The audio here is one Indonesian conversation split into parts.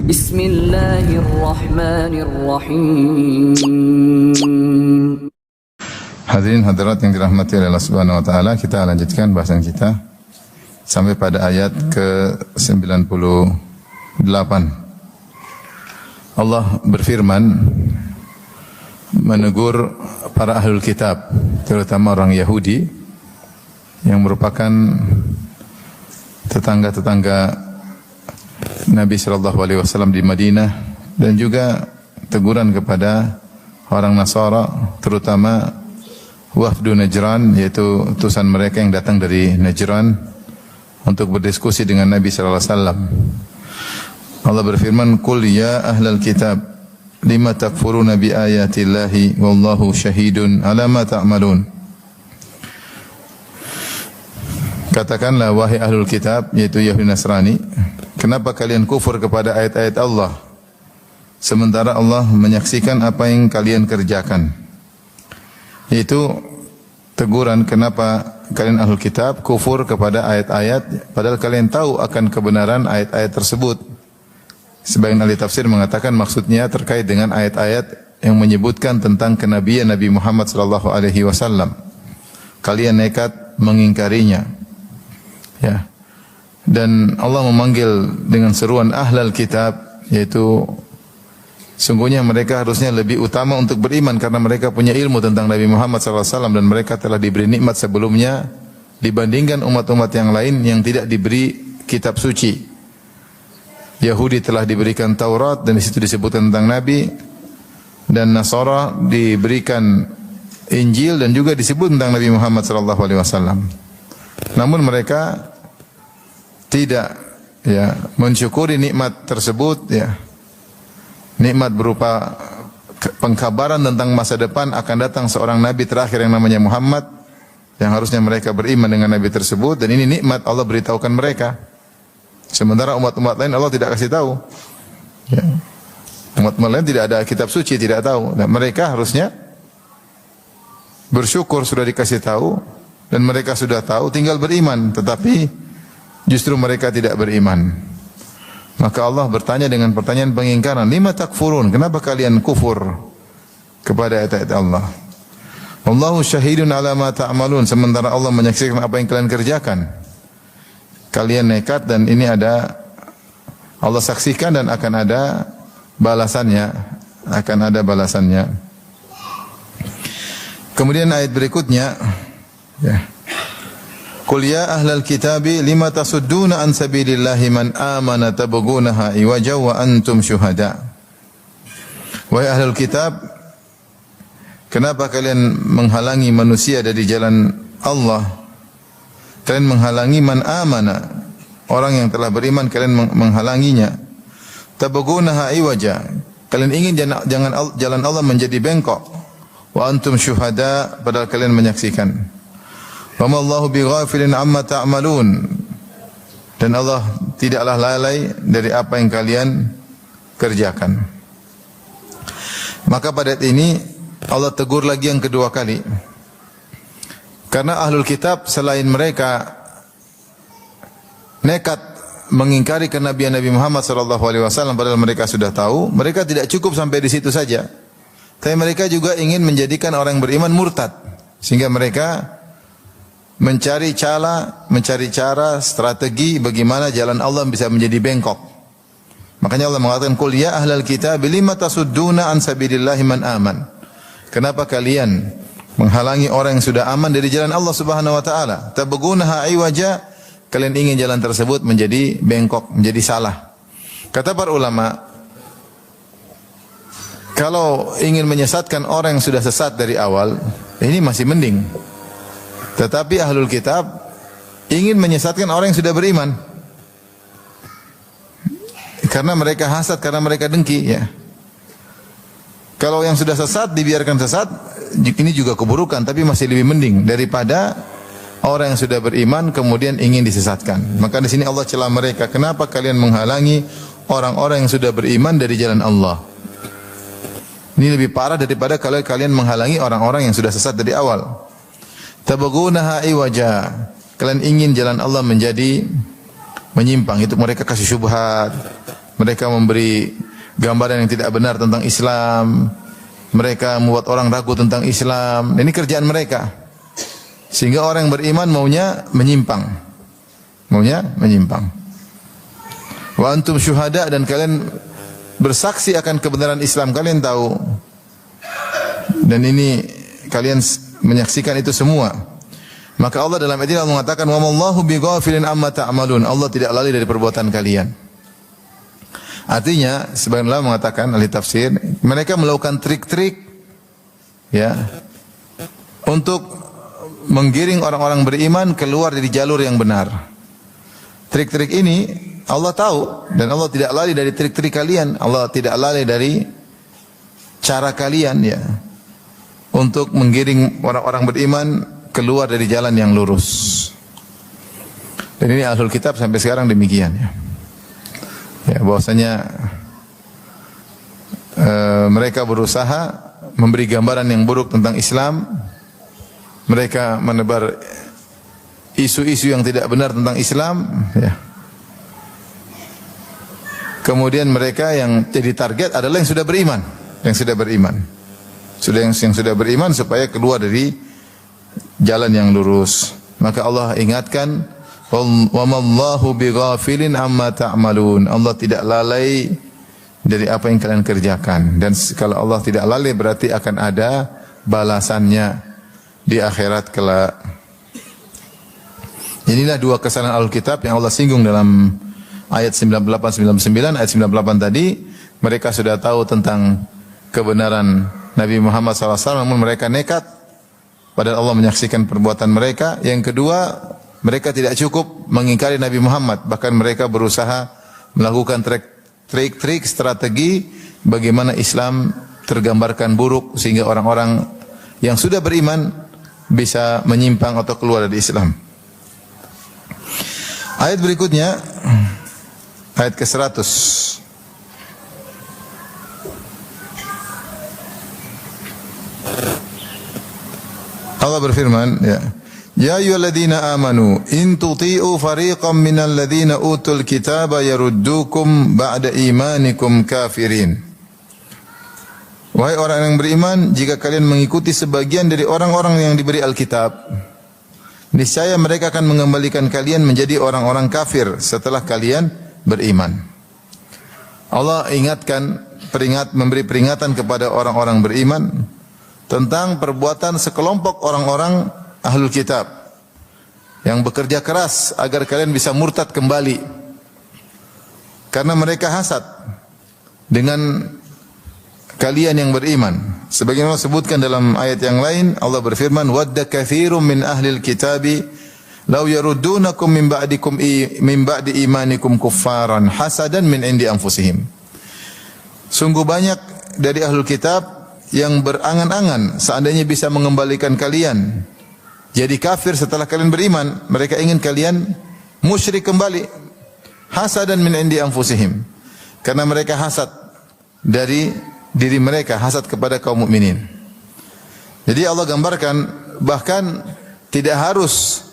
Bismillahirrahmanirrahim. Hadirin hadirat yang dirahmati oleh Allah Subhanahu wa taala, kita lanjutkan bahasan kita sampai pada ayat ke-98. Allah berfirman menegur para ahlul kitab, terutama orang Yahudi yang merupakan tetangga-tetangga Nabi sallallahu alaihi wasallam di Madinah, dan juga teguran kepada orang Nasara, terutama wafdu Najran, yaitu utusan mereka yang datang dari Najran untuk berdiskusi dengan Nabi sallallahu alaihi wasallam. Allah berfirman, "Qul ya ahlal kitab, lima takfuruna bi ayatillahi wallahu syahidun ala ma ta'malun." Katakanlah wahai ahlul kitab, yaitu Yahudi Nasrani, kenapa kalian kufur kepada ayat-ayat Allah sementara Allah menyaksikan apa yang kalian kerjakan? Yaitu teguran kenapa kalian ahlul kitab kufur kepada ayat-ayat padahal kalian tahu akan kebenaran ayat-ayat tersebut. Sebagian ahli tafsir mengatakan maksudnya terkait dengan ayat-ayat yang menyebutkan tentang kenabian Nabi Muhammad sallallahu alaihi wasallam. Kalian nekat mengingkarinya. Ya. Dan Allah memanggil dengan seruan ahlal kitab, yaitu sungguhnya mereka harusnya lebih utama untuk beriman karena mereka punya ilmu tentang Nabi Muhammad SAW dan mereka telah diberi nikmat sebelumnya dibandingkan umat-umat yang lain yang tidak diberi kitab suci. Yahudi telah diberikan Taurat dan di situ disebutkan tentang Nabi, dan Nasara diberikan Injil dan juga disebut tentang Nabi Muhammad SAW. Namun mereka tidak mensyukuri nikmat tersebut, nikmat berupa pengkabaran tentang masa depan akan datang seorang nabi terakhir yang namanya Muhammad, yang harusnya mereka beriman dengan nabi tersebut, dan ini nikmat Allah beritahukan mereka. Sementara umat-umat lain Allah tidak kasih tahu. Umat-umat lain tidak ada kitab suci, tidak tahu. Dan mereka harusnya bersyukur sudah dikasih tahu, dan mereka sudah tahu, tinggal beriman, tetapi justru mereka tidak beriman. Maka Allah bertanya dengan pertanyaan pengingkaran, lima takfurun, kenapa kalian kufur kepada ayat-ayat Allah? Wallahu syahidun ala ma ta'malun, sementara Allah menyaksikan apa yang kalian kerjakan. Kalian nekat dan ini ada Allah saksikan dan akan ada balasannya, Kemudian ayat berikutnya, Qul ya ahlal kitabi lima tasudduna an sabilillahi man amana tabghunaha iwaja wa antum syuhada. Wahai ahlul kitab, kenapa kalian menghalangi manusia dari jalan Allah? Kalian menghalangi man amana, orang yang telah beriman kalian menghalanginya. Tabghunaha iwaja, kalian ingin jalan Allah menjadi bengkok. Wa antum syuhada, padahal kalian menyaksikan. Wa ma Allahu bighafilin amma ta'malun, dan Allah tidaklah lalai dari apa yang kalian kerjakan. Maka pada ayat ini Allah tegur lagi yang kedua kali. Karena ahlul kitab selain mereka nekat mengingkari kenabian Nabi Muhammad SAW padahal mereka sudah tahu, mereka tidak cukup sampai di situ saja. Tapi mereka juga ingin menjadikan orang yang beriman murtad, sehingga mereka mencari cara, strategi bagaimana jalan Allah bisa menjadi bengkok. Makanya Allah mengatakan, "Qul ya ahlal kitab lima tasudduna an sabilillahi man aman." Kenapa kalian menghalangi orang yang sudah aman dari jalan Allah Subhanahu wa taala? Tabghunaha iwaja, kalian ingin jalan tersebut menjadi bengkok, menjadi salah. Kata para ulama, kalau ingin menyesatkan orang yang sudah sesat dari awal, ini masih mending. Tetapi ahlul kitab ingin menyesatkan orang yang sudah beriman. Karena mereka hasad, karena mereka dengki, Kalau yang sudah sesat dibiarkan sesat, ini juga keburukan, tapi masih lebih mending daripada orang yang sudah beriman kemudian ingin disesatkan. Maka di sini Allah celah mereka, kenapa kalian menghalangi orang-orang yang sudah beriman dari jalan Allah? Ini lebih parah daripada kalau kalian menghalangi orang-orang yang sudah sesat dari awal. Tabghunaha iwaja, kalian ingin jalan Allah menjadi menyimpang, itu mereka kasih syubhat, mereka memberi gambaran yang tidak benar tentang Islam, mereka membuat orang ragu tentang Islam. Ini kerjaan mereka. Sehingga orang yang beriman maunya menyimpang. Wa antum syuhada, dan kalian bersaksi akan kebenaran Islam, kalian tahu. Dan ini kalian menyaksikan itu semua. Maka Allah dalam ayat ini mengatakan wa mallahu bighafilin amma ta'malun. Allah tidak lalai dari perbuatan kalian. Artinya sebagian ulama mengatakan, ahli tafsir, mereka melakukan trik-trik ya untuk menggiring orang-orang beriman keluar dari jalur yang benar. Trik-trik ini Allah tahu, dan Allah tidak lalai dari trik-trik kalian. Allah tidak lalai dari cara kalian ya untuk menggiring orang-orang beriman keluar dari jalan yang lurus. Dan ini Ahlul Kitab sampai sekarang demikian ya. Ya, bahwasanya mereka berusaha memberi gambaran yang buruk tentang Islam. Mereka menebar isu-isu yang tidak benar tentang Islam ya. Kemudian mereka yang jadi target adalah yang sudah beriman, yang sudah beriman supaya keluar dari jalan yang lurus. Maka Allah ingatkan, wa mallahu bighafilin amma ta'malun. Allah tidak lalai dari apa yang kalian kerjakan. Dan kalau Allah tidak lalai berarti akan ada balasannya di akhirat kelak. Inilah dua kesalahan Alkitab yang Allah singgung dalam ayat 98-99. Ayat 98 tadi, mereka sudah tahu tentang kebenaran Nabi Muhammad SAW, namun mereka nekat, padahal Allah menyaksikan perbuatan mereka. Yang kedua, mereka tidak cukup mengingkari Nabi Muhammad, bahkan mereka berusaha melakukan trik-trik, strategi bagaimana Islam tergambarkan buruk sehingga orang-orang yang sudah beriman bisa menyimpang atau keluar dari Islam. Ayat berikutnya, ayat ke-100. Allah berfirman, ya ayyuhalladzina amanu in tuti'u fariqam minal ladzina utul kitaba yaruddukum ba'da imanikum kafirin. Wahai orang yang beriman, jika kalian mengikuti sebagian dari orang-orang yang diberi Alkitab, niscaya mereka akan mengembalikan kalian menjadi orang-orang kafir setelah kalian beriman. Allah ingatkan, memberi peringatan kepada orang-orang beriman tentang perbuatan sekelompok orang-orang Ahlul Kitab yang bekerja keras agar kalian bisa murtad kembali. Karena mereka hasad dengan kalian yang beriman. Sebagaimana disebutkan dalam ayat yang lain, Allah berfirman, "Wadda katsirun min ahlil kitabi law yaruddunakum min ba'di imanikum kuffaran hasadan min indi anfusihim." Sungguh banyak dari Ahlul Kitab yang berangan-angan seandainya bisa mengembalikan kalian jadi kafir setelah kalian beriman. Mereka ingin kalian musyrik kembali. Hasadan min indi anfusihim. Karena mereka hasad dari diri mereka, hasad kepada kaum mukminin. Jadi Allah gambarkan bahkan tidak harus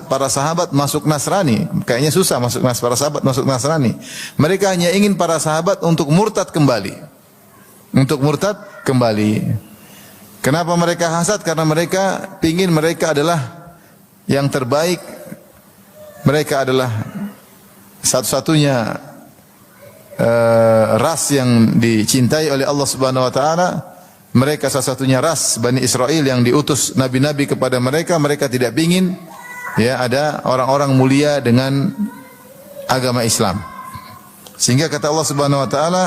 para sahabat masuk Nasrani. Kayaknya susah para sahabat masuk Nasrani. Mereka hanya ingin para sahabat untuk murtad kembali. Kenapa mereka hasad? Karena mereka ingin mereka adalah yang terbaik. Mereka adalah satu-satunya ras yang dicintai oleh Allah Subhanahu wa taala. Mereka satu-satunya ras Bani Israel yang diutus nabi-nabi kepada mereka. Mereka tidak ingin ya ada orang-orang mulia dengan agama Islam. Sehingga kata Allah Subhanahu wa taala,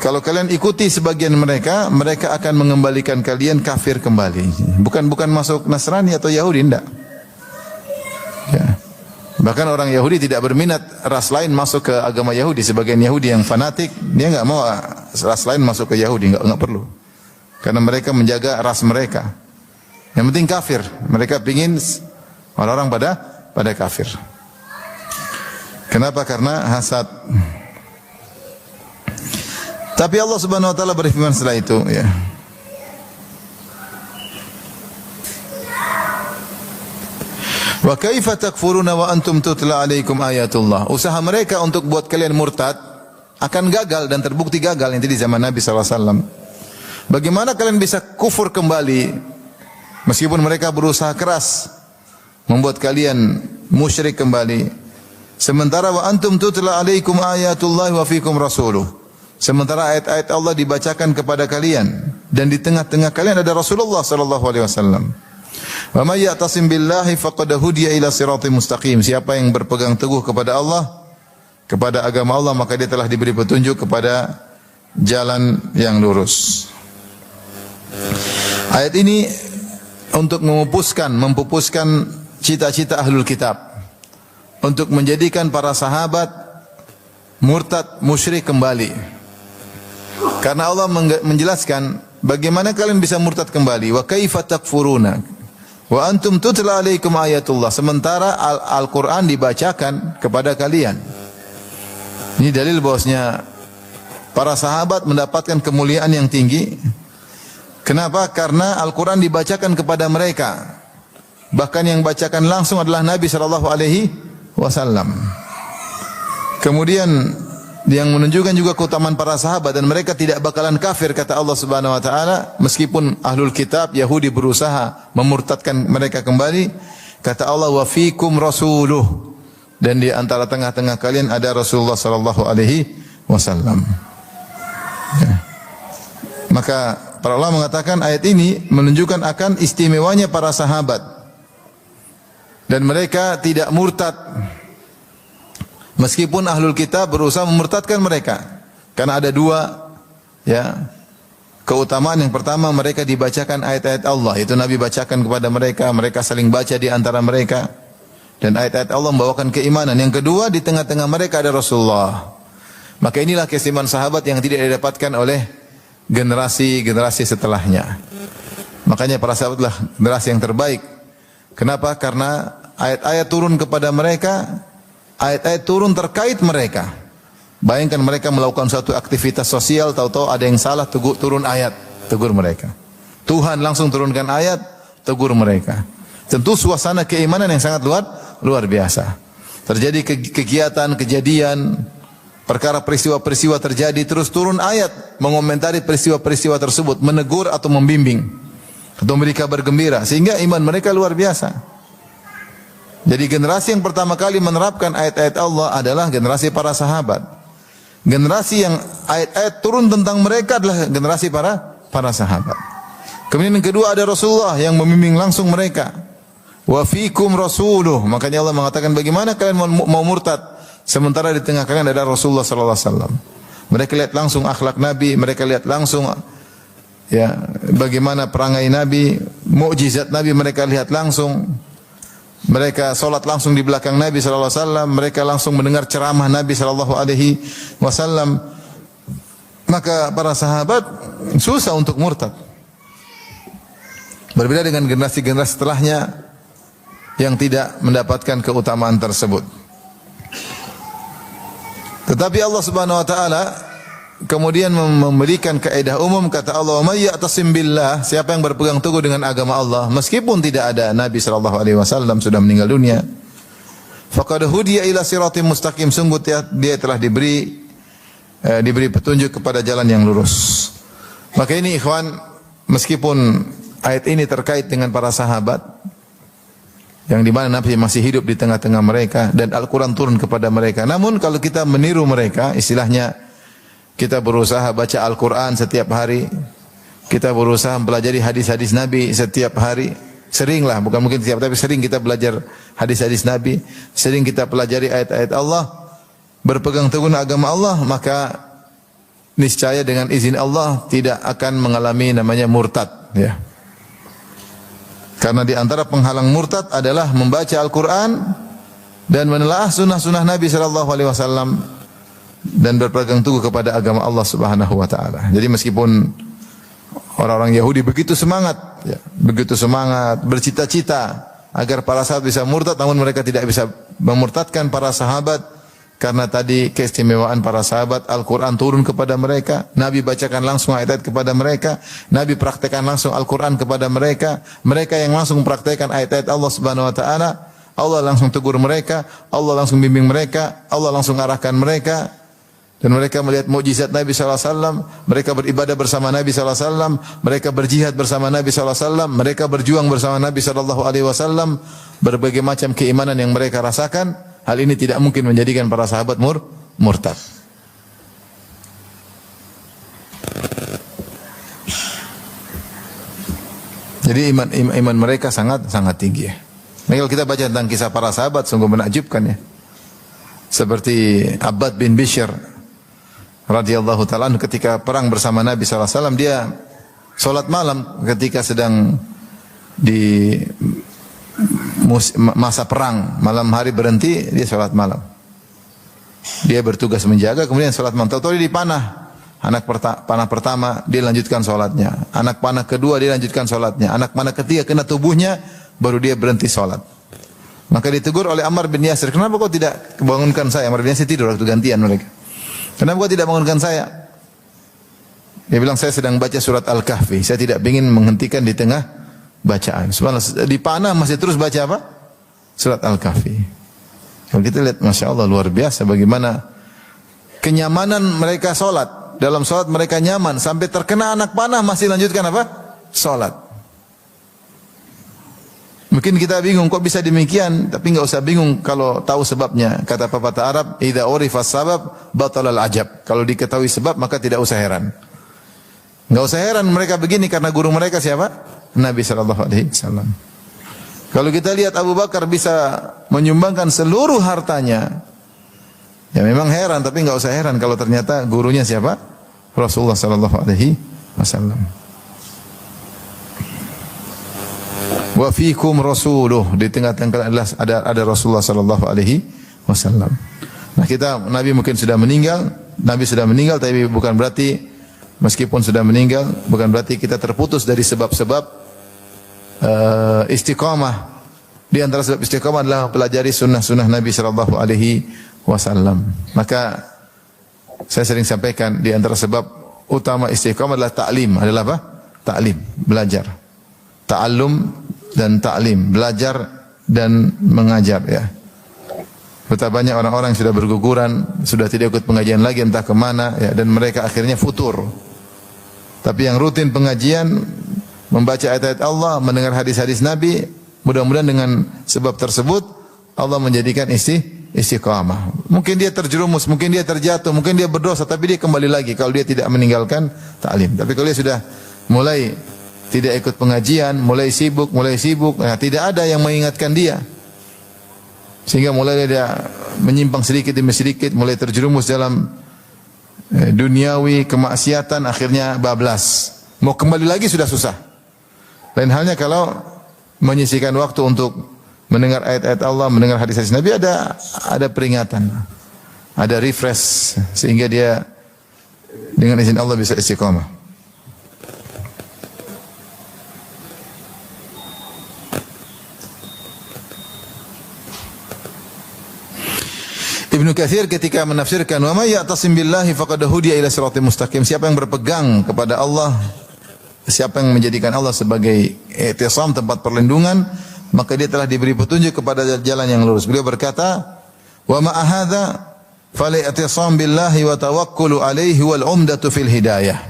kalau kalian ikuti sebagian mereka, mereka akan mengembalikan kalian kafir kembali. Bukan masuk Nasrani atau Yahudi, tidak. Ya. Bahkan orang Yahudi tidak berminat ras lain masuk ke agama Yahudi. Sebagian Yahudi yang fanatik, dia enggak mau ras lain masuk ke Yahudi, enggak perlu. Karena mereka menjaga ras mereka. Yang penting kafir. Mereka ingin orang-orang pada kafir. Kenapa? Karena hasad. Tapi Allah Subhanahu wa taala berfirman setelah itu, ya. Wa kaifa takfuruna wa antum tutla alaikum ayatullah. Usaha mereka untuk buat kalian murtad akan gagal dan terbukti gagal nanti di zaman Nabi SAW. Bagaimana kalian bisa kufur kembali meskipun mereka berusaha keras membuat kalian musyrik kembali. Sementara wa antum tutla alaikum ayatullah wa fikum rasuluh. Sementara ayat-ayat Allah dibacakan kepada kalian dan di tengah-tengah kalian ada Rasulullah sallallahu alaihi wasallam. Wa may ya'tasim billahi faqad hudiya ila siratim mustaqim. Siapa yang berpegang teguh kepada Allah, kepada agama Allah, maka dia telah diberi petunjuk kepada jalan yang lurus. Ayat ini untuk mempupuskan cita-cita ahlul kitab untuk menjadikan para sahabat murtad, musyrik kembali. Karena Allah menjelaskan bagaimana kalian bisa murtad kembali. Wa kaifa takfuruna wa antum tutla alaikum ayatullah. Sementara Al-Quran dibacakan kepada kalian. Ini dalil bahwasanya para sahabat mendapatkan kemuliaan yang tinggi. Kenapa? Karena Al-Quran dibacakan kepada mereka. Bahkan yang bacakan langsung adalah Nabi SAW. Kemudian yang menunjukkan juga keutamaan para sahabat dan mereka tidak bakalan kafir kata Allah Subhanahu wa taala meskipun ahlul kitab Yahudi berusaha memurtadkan mereka kembali. Kata Allah wa fikum rasuluh, dan di antara tengah-tengah kalian ada Rasulullah sallallahu alaihi wasallam. Maka para ulama mengatakan ayat ini menunjukkan akan istimewanya para sahabat dan mereka tidak murtad. Meskipun ahlul kitab berusaha memurtadkan mereka. Karena ada dua keutamaan. Yang pertama, mereka dibacakan ayat-ayat Allah. Itu Nabi bacakan kepada mereka. Mereka saling baca di antara mereka. Dan ayat-ayat Allah membawakan keimanan. Yang kedua, di tengah-tengah mereka ada Rasulullah. Maka inilah keistimewaan sahabat yang tidak didapatkan oleh generasi-generasi setelahnya. Makanya para sahabatlah generasi yang terbaik. Kenapa? Karena ayat-ayat turun kepada mereka. Ayat-ayat turun terkait mereka. Bayangkan mereka melakukan suatu aktivitas sosial, tahu-tahu ada yang salah, turun ayat, tegur mereka. Tuhan langsung turunkan ayat, tegur mereka. Tentu suasana keimanan yang sangat luar biasa. Terjadi kegiatan, kejadian, perkara peristiwa-peristiwa terjadi, terus turun ayat mengomentari peristiwa-peristiwa tersebut, menegur atau membimbing, atau memberi kabar gembira, sehingga iman mereka luar biasa. Jadi generasi yang pertama kali menerapkan ayat-ayat Allah adalah generasi para sahabat. Generasi yang ayat-ayat turun tentang mereka adalah generasi para sahabat. Kemudian yang kedua ada Rasulullah yang membimbing langsung mereka. Wa fikum rasuluh. Makanya Allah mengatakan bagaimana kalian mau murtad sementara di tengah kalian ada Rasulullah sallallahu alaihi wasallam. Mereka lihat langsung akhlak Nabi, mereka lihat langsung bagaimana perangai Nabi, mukjizat Nabi mereka lihat langsung. Mereka solat langsung di belakang Nabi sallallahu alaihi wasallam, mereka langsung mendengar ceramah Nabi sallallahu alaihi wasallam. Maka para sahabat susah untuk murtad. Berbeda dengan generasi-generasi setelahnya yang tidak mendapatkan keutamaan tersebut. Tetapi Allah Subhanahu wa taala kemudian memberikan kaidah umum, kata Allah, "Wa may ya'tasim billah", siapa yang berpegang teguh dengan agama Allah meskipun tidak ada Nabi sallallahu alaihi wasallam sudah meninggal dunia, faqad hudiya ila siratim mustaqim, sungguh dia telah diberi petunjuk kepada jalan yang lurus. Maka ini ikhwan, meskipun ayat ini terkait dengan para sahabat yang di mana Nabi masih hidup di tengah-tengah mereka dan Al-Qur'an turun kepada mereka, namun kalau kita meniru mereka, istilahnya kita berusaha baca Al-Quran setiap hari. Kita berusaha mempelajari hadis-hadis Nabi setiap hari. Seringlah, bukan mungkin setiap, tapi sering kita belajar hadis-hadis Nabi. Sering kita pelajari ayat-ayat Allah. Berpegang teguh agama Allah, maka niscaya dengan izin Allah tidak akan mengalami namanya murtad. Ya. Karena di antara penghalang murtad adalah membaca Al-Quran dan menelaah sunnah-sunnah Nabi SAW. Dan berpegang teguh kepada agama Allah Subhanahu wa taala. Jadi meskipun orang-orang Yahudi begitu semangat, bercita-cita agar para sahabat bisa murtad, namun mereka tidak bisa memurtadkan para sahabat karena tadi keistimewaan para sahabat. Al-Qur'an turun kepada mereka, Nabi bacakan langsung ayat-ayat kepada mereka, Nabi praktekkan langsung Al-Qur'an kepada mereka, mereka yang langsung praktekkan ayat-ayat Allah Subhanahu wa taala. Allah langsung tegur mereka, Allah langsung bimbing mereka, Allah langsung arahkan mereka. Dan mereka melihat mukjizat Nabi SAW, mereka beribadah bersama Nabi SAW, mereka berjihad bersama Nabi SAW, mereka berjuang bersama Nabi SAW, berbagai macam keimanan yang mereka rasakan. Hal ini tidak mungkin menjadikan para sahabat murtad. Jadi iman mereka sangat tinggi. Nah, kalau kita baca tentang kisah para sahabat sungguh menakjubkan ya. Seperti Abbad bin Bishr radhiyallahu taala ketika perang bersama Nabi sallallahu alaihi wasallam, dia salat malam ketika sedang di masa perang, malam hari berhenti, dia salat malam. Dia bertugas menjaga, kemudian salat malam. Tahu-tahu dia dipanah. Panah pertama dia lanjutkan salatnya. Anak panah kedua dia lanjutkan salatnya. Anak panah ketiga kena tubuhnya, baru dia berhenti salat. Maka ditegur oleh Ammar bin Yasir, "Kenapa kau tidak bangunkan saya?" Ammar bin Yasir tidur waktu gantian mereka. "Kenapa kau tidak bangunkan saya?" Dia bilang, "Saya sedang baca surat Al-Kahfi. Saya tidak ingin menghentikan di tengah bacaan." Subhanallah, di panah masih terus baca apa? Surat Al-Kahfi. Kalau kita lihat, Masya Allah, luar biasa bagaimana kenyamanan mereka salat. Dalam salat mereka nyaman, sampai terkena anak panah masih lanjutkan apa? Salat. Mungkin kita bingung kok bisa demikian, tapi enggak usah bingung kalau tahu sebabnya. Kata pepatah Arab, "Idza urifa sabab batala al-ajab." Kalau diketahui sebab maka tidak usah heran. Enggak usah heran mereka begini karena guru mereka siapa? Nabi sallallahu alaihi wasallam. Kalau kita lihat Abu Bakar bisa menyumbangkan seluruh hartanya, ya memang heran, tapi enggak usah heran kalau ternyata gurunya siapa? Rasulullah sallallahu alaihi wasallam. Wa fiikum rasuluh, di tengah-tengah ada Rasulullah sallallahu alaihi wasallam. Nah, Nabi mungkin sudah meninggal, Nabi sudah meninggal, tapi bukan berarti meskipun sudah meninggal bukan berarti kita terputus dari sebab-sebab istiqamah. Di antara sebab istiqamah adalah pelajari sunnah-sunnah Nabi sallallahu alaihi wasallam. Maka saya sering sampaikan di antara sebab utama istiqamah adalah ta'lim. Adalah apa? Ta'lim, belajar. Ta'allum dan ta'lim, belajar dan mengajar ya. Betapa banyak orang-orang yang sudah berguguran, sudah tidak ikut pengajian lagi entah ke mana ya, dan mereka akhirnya futur. Tapi yang rutin pengajian, membaca ayat-ayat Allah, mendengar hadis-hadis Nabi, mudah-mudahan dengan sebab tersebut Allah menjadikan istiqamah. Mungkin dia terjerumus, mungkin dia terjatuh, mungkin dia berdosa, tapi dia kembali lagi kalau dia tidak meninggalkan ta'lim. Tapi kalau dia sudah mulai tidak ikut pengajian, mulai sibuk, nah, tidak ada yang mengingatkan dia. Sehingga mulai dia menyimpang sedikit demi sedikit, mulai terjerumus dalam duniawi, kemaksiatan, akhirnya bablas. Mau kembali lagi sudah susah. Lain halnya kalau menyisihkan waktu untuk mendengar ayat-ayat Allah, mendengar hadis-hadis Nabi, ada peringatan, ada refresh, sehingga dia dengan izin Allah bisa istiqamah. Ibnu Katsir ketika menafsirkan wa may ya'tasim billahi faqad hudiya ila siratal mustaqim, siapa yang berpegang kepada Allah, siapa yang menjadikan Allah sebagai i'tisam, tempat perlindungan, maka dia telah diberi petunjuk kepada jalan yang lurus. Beliau berkata, wa ma hadza fal-i'tisam billahi wa tawakkulu alaihi wal umdatu fil hidayah.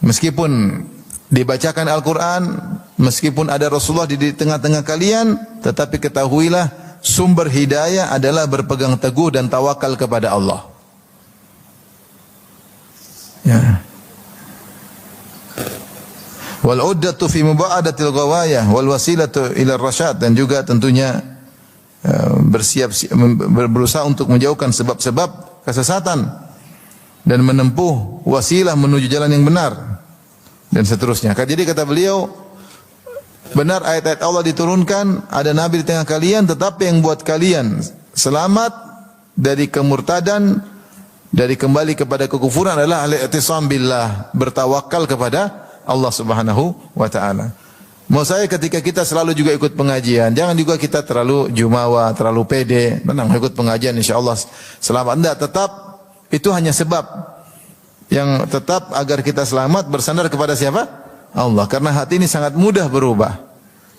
Meskipun dibacakan Al-Qur'an, meskipun ada Rasulullah di tengah-tengah kalian, tetapi ketahuilah sumber hidayah adalah berpegang teguh dan tawakal kepada Allah. Ya. Wal uddatu fi muba'adatil ghawayah wal wasilatu ila rasyad, dan juga tentunya berusaha untuk menjauhkan sebab-sebab kesesatan dan menempuh wasilah menuju jalan yang benar dan seterusnya. Jadi kata beliau, benar ayat-ayat Allah diturunkan, ada nabi di tengah kalian, tetapi yang buat kalian selamat dari kemurtadan, dari kembali kepada kekufuran adalah al-i'tisam billah, bertawakal kepada Allah Subhanahu wa taala. Mau saya ketika kita selalu juga ikut pengajian, jangan juga kita terlalu jumawa, terlalu pede, menang ikut pengajian insyaallah selamat. Enggak, tetap itu hanya sebab. Yang tetap agar kita selamat bersandar kepada siapa? Allah. Karena hati ini sangat mudah berubah.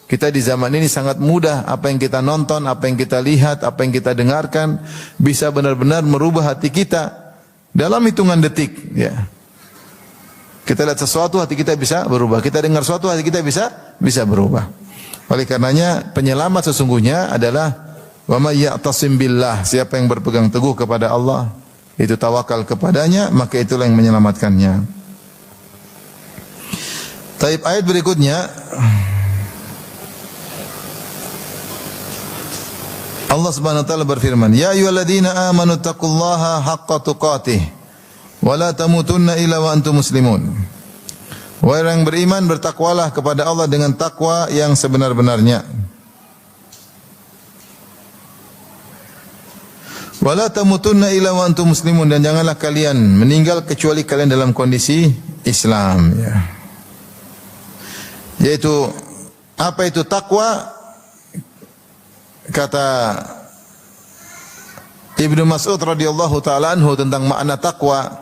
Kita di zaman ini sangat mudah, apa yang kita nonton, apa yang kita lihat, apa yang kita dengarkan bisa benar-benar merubah hati kita dalam hitungan detik, ya. Kita lihat sesuatu, hati kita bisa berubah. Kita dengar sesuatu, hati kita bisa berubah. Oleh karenanya penyelamat sesungguhnya adalah wa may ya'tasim billah, siapa yang berpegang teguh kepada Allah, itu tawakal kepadanya, maka itulah yang menyelamatkannya. Taib ayat berikutnya Allah Subhanahu wa taala berfirman, "Ya ayyuhalladzina amanu taqullaha haqqa tuqatih wa la tamutunna illa wa antum muslimun." Wahai orang beriman, bertakwalah kepada Allah dengan takwa yang sebenar-benarnya. Wa la tamutunna illa wa antum muslimun, dan janganlah kalian meninggal kecuali kalian dalam kondisi Islam, ya. Yaitu apa itu takwa? Kata Ibnu Mas'ud radhiyallahu taala anhu tentang makna takwa,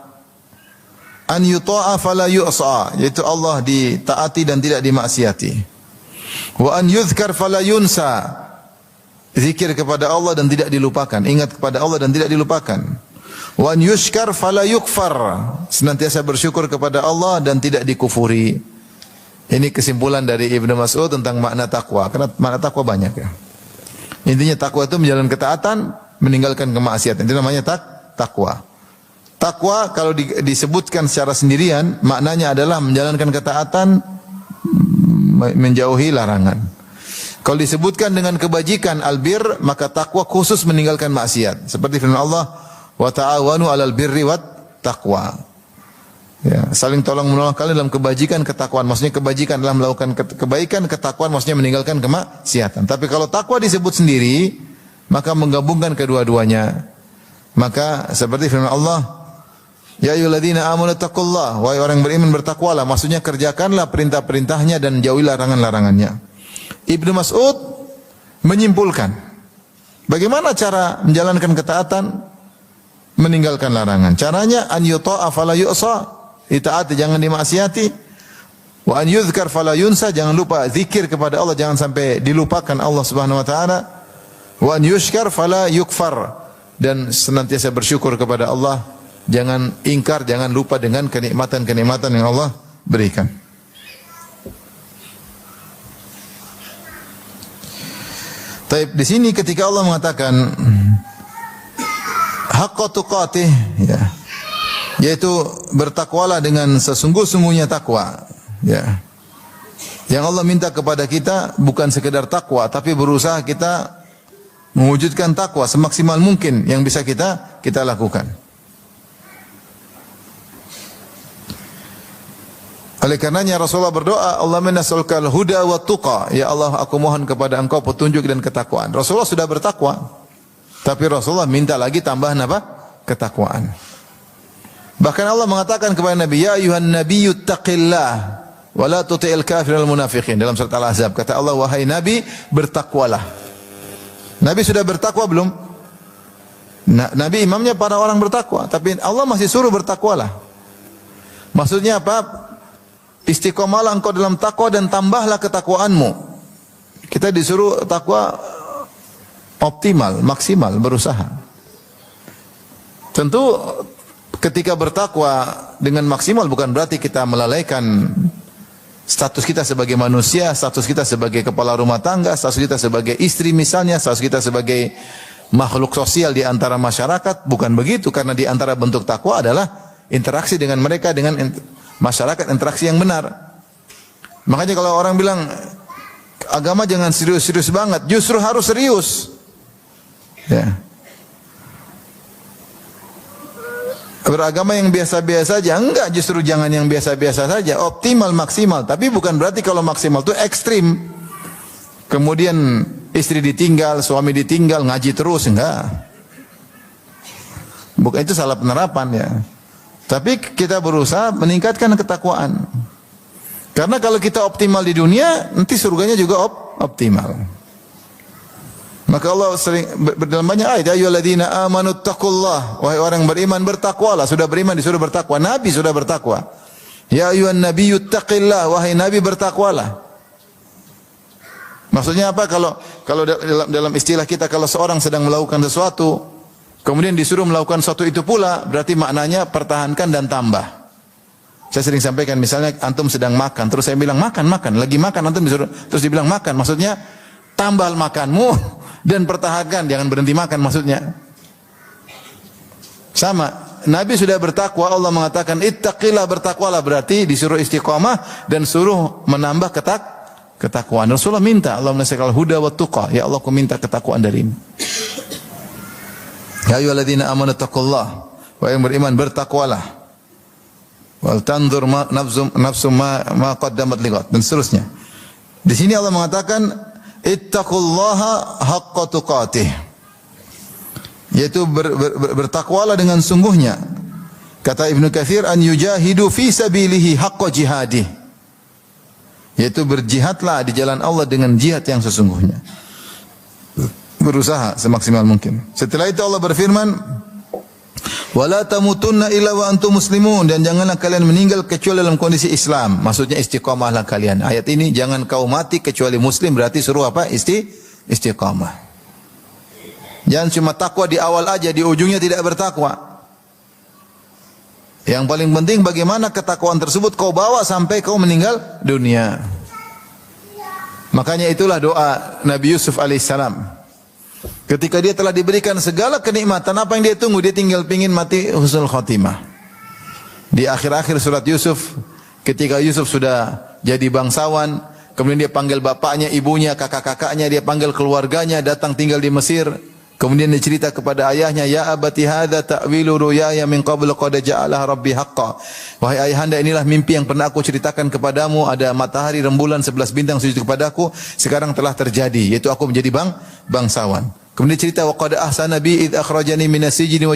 an yuta'a fala yu'sa, yaitu Allah ditaati dan tidak dimaksiati. Wa an yuzkar fala yunsa, zikir kepada Allah dan tidak dilupakan, ingat kepada Allah dan tidak dilupakan. Wa an yushkar fala yukfar, senantiasa bersyukur kepada Allah dan tidak dikufuri. Ini kesimpulan dari Ibnu Mas'ud tentang makna takwa. Karena makna takwa banyak, ya. Intinya takwa itu menjalankan ketaatan, meninggalkan kemaksiatan. Itu namanya takwa. Takwa kalau disebutkan secara sendirian, maknanya adalah menjalankan ketaatan, menjauhi larangan. Kalau disebutkan dengan kebajikan albir, maka takwa khusus meninggalkan maksiat. Seperti firman Allah, wa ta'awanu 'alal birri wat taqwa. Ya, saling tolong menolong kalian dalam kebajikan, ketakwaan. Maksudnya kebajikan dalam melakukan kebaikan, ketakwaan maksudnya meninggalkan kemaksiatan. Tapi kalau takwa disebut sendiri, maka menggabungkan kedua-duanya. Maka seperti firman Allah, ya ayyuhalladzina amanu taqullaha, wahai orang beriman bertakwalah. Maksudnya kerjakanlah perintah-perintahnya dan jauhilah larangan-larangannya. Ibnu Mas'ud menyimpulkan, bagaimana cara menjalankan ketaatan, meninggalkan larangan? Caranya an yuta'a fala yu'sa, ditaati jangan dimaksiati. Wa an yuzkar fala yunsa, jangan lupa zikir kepada Allah, jangan sampai dilupakan Allah Subhanahu wa taala. Wa an yushkar fala yukfar, dan senantiasa bersyukur kepada Allah, jangan ingkar, jangan lupa dengan kenikmatan-kenikmatan yang Allah berikan. Taib, di sini ketika Allah mengatakan haqqa tuqatih, ya, yaitu bertakwalah dengan sesungguh-sungguhnya takwa, ya. Yang Allah minta kepada kita bukan sekedar takwa, tapi berusaha kita mewujudkan takwa semaksimal mungkin yang bisa kita lakukan. Oleh karenanya Rasulullah berdoa, Allahumma nas'alukal huda wa tuqa, ya Allah aku mohon kepada Engkau petunjuk dan ketakwaan. Rasulullah sudah bertakwa, tapi Rasulullah minta lagi tambahan apa? Ketakwaan. Bahkan Allah mengatakan kepada Nabi, ya ayuhan nabiyyu taqillah wa la tuti'il kafirin wal munafiqin. Dalam surat Al-Ahzab kata Allah, wahai Nabi bertakwalah. Nabi sudah bertakwa belum? Nabi imamnya para orang bertakwa, tapi Allah masih suruh bertakwalah. Maksudnya apa? Istiqomalah engkau dalam takwa dan tambahlah ketakwaanmu. Kita disuruh takwa optimal, maksimal, berusaha. Tentu ketika bertakwa dengan maksimal bukan berarti kita melalaikan status kita sebagai manusia, status kita sebagai kepala rumah tangga, status kita sebagai istri misalnya, status kita sebagai makhluk sosial di antara masyarakat. Bukan begitu, karena di antara bentuk takwa adalah interaksi dengan mereka, dengan masyarakat, interaksi yang benar. Makanya kalau orang bilang agama jangan serius-serius banget, justru harus serius. Ya. Beragama yang biasa-biasa saja, enggak, justru jangan yang biasa-biasa saja, optimal, maksimal. Tapi bukan berarti kalau maksimal itu ekstrim. Kemudian istri ditinggal, suami ditinggal, ngaji terus, enggak. Bukan, itu salah penerapan, ya. Tapi kita berusaha meningkatkan ketakwaan. Karena kalau kita optimal di dunia, nanti surganya juga optimal. Maka Allah sering dalam banyak ayat, ya ayyuhalladzina amanu taqullah, wahai orang beriman bertakwalah. Sudah beriman disuruh bertakwa, Nabi sudah bertakwa. Ya ayyuhan nabiyyu taqillah, wahai Nabi bertakwalah. Maksudnya apa? Kalau dalam istilah kita, kalau seorang sedang melakukan sesuatu, kemudian disuruh melakukan sesuatu itu pula, berarti maknanya pertahankan dan tambah. Saya sering sampaikan, misalnya antum sedang makan, terus saya bilang makan, lagi makan, antum disuruh, terus dibilang makan, maksudnya tambah makanmu dan pertahankan, jangan berhenti makan maksudnya. Sama. Nabi sudah bertakwa, Allah mengatakan ittaqillah, bertakwalah, berarti disuruh istiqamah dan suruh menambah ketakwaan. Rasulullah minta, Allah menasihkan huda wa tuqa, ya Allah aku minta ketakwaan darimu. Ya ayyuhalladzina amanu taqullah, wa yang beriman bertakwalah. Wal tanzur nafsum ma qaddamat lighad, dan seterusnya. Di sini Allah mengatakan ittaqullaha haqqa tuqatih, yaitu bertakwalah dengan sungguhnya. Kata Ibnu Katsir, an yujahidu fi sabilihi haqqa jihadih, yaitu berjihadlah di jalan Allah dengan jihad yang sesungguhnya, berusaha semaksimal mungkin. Setelah itu Allah berfirman, wala tamutunna illa wa antum muslimun, dan janganlah kalian meninggal kecuali dalam kondisi Islam. Maksudnya istiqamahlah kalian. Ayat ini, jangan kau mati kecuali muslim, berarti suruh apa? Istiqamah. Jangan cuma takwa di awal aja, di ujungnya tidak bertakwa. Yang paling penting bagaimana ketakwaan tersebut kau bawa sampai kau meninggal dunia. Makanya itulah doa Nabi Yusuf alaihissalam. Ketika dia telah diberikan segala kenikmatan, apa yang dia tunggu? Dia tinggal pingin mati husnul khotimah. Di akhir-akhir surat Yusuf, ketika Yusuf sudah jadi bangsawan, kemudian dia panggil bapaknya, ibunya, kakak-kakaknya, dia panggil keluarganya, datang tinggal di Mesir. Kemudian dia cerita kepada ayahnya, ya abati hadza ta'wilu ruyaya min qabl qad ja'alaha rabbi haqqan. Wahai ayahanda, inilah mimpi yang pernah aku ceritakan kepadamu, ada matahari, rembulan, 11 bintang sujud kepadaku, sekarang telah terjadi, yaitu aku menjadi bangsawan. Kemudian cerita, wa qad ahsana bi id akhrajani minas sijni wa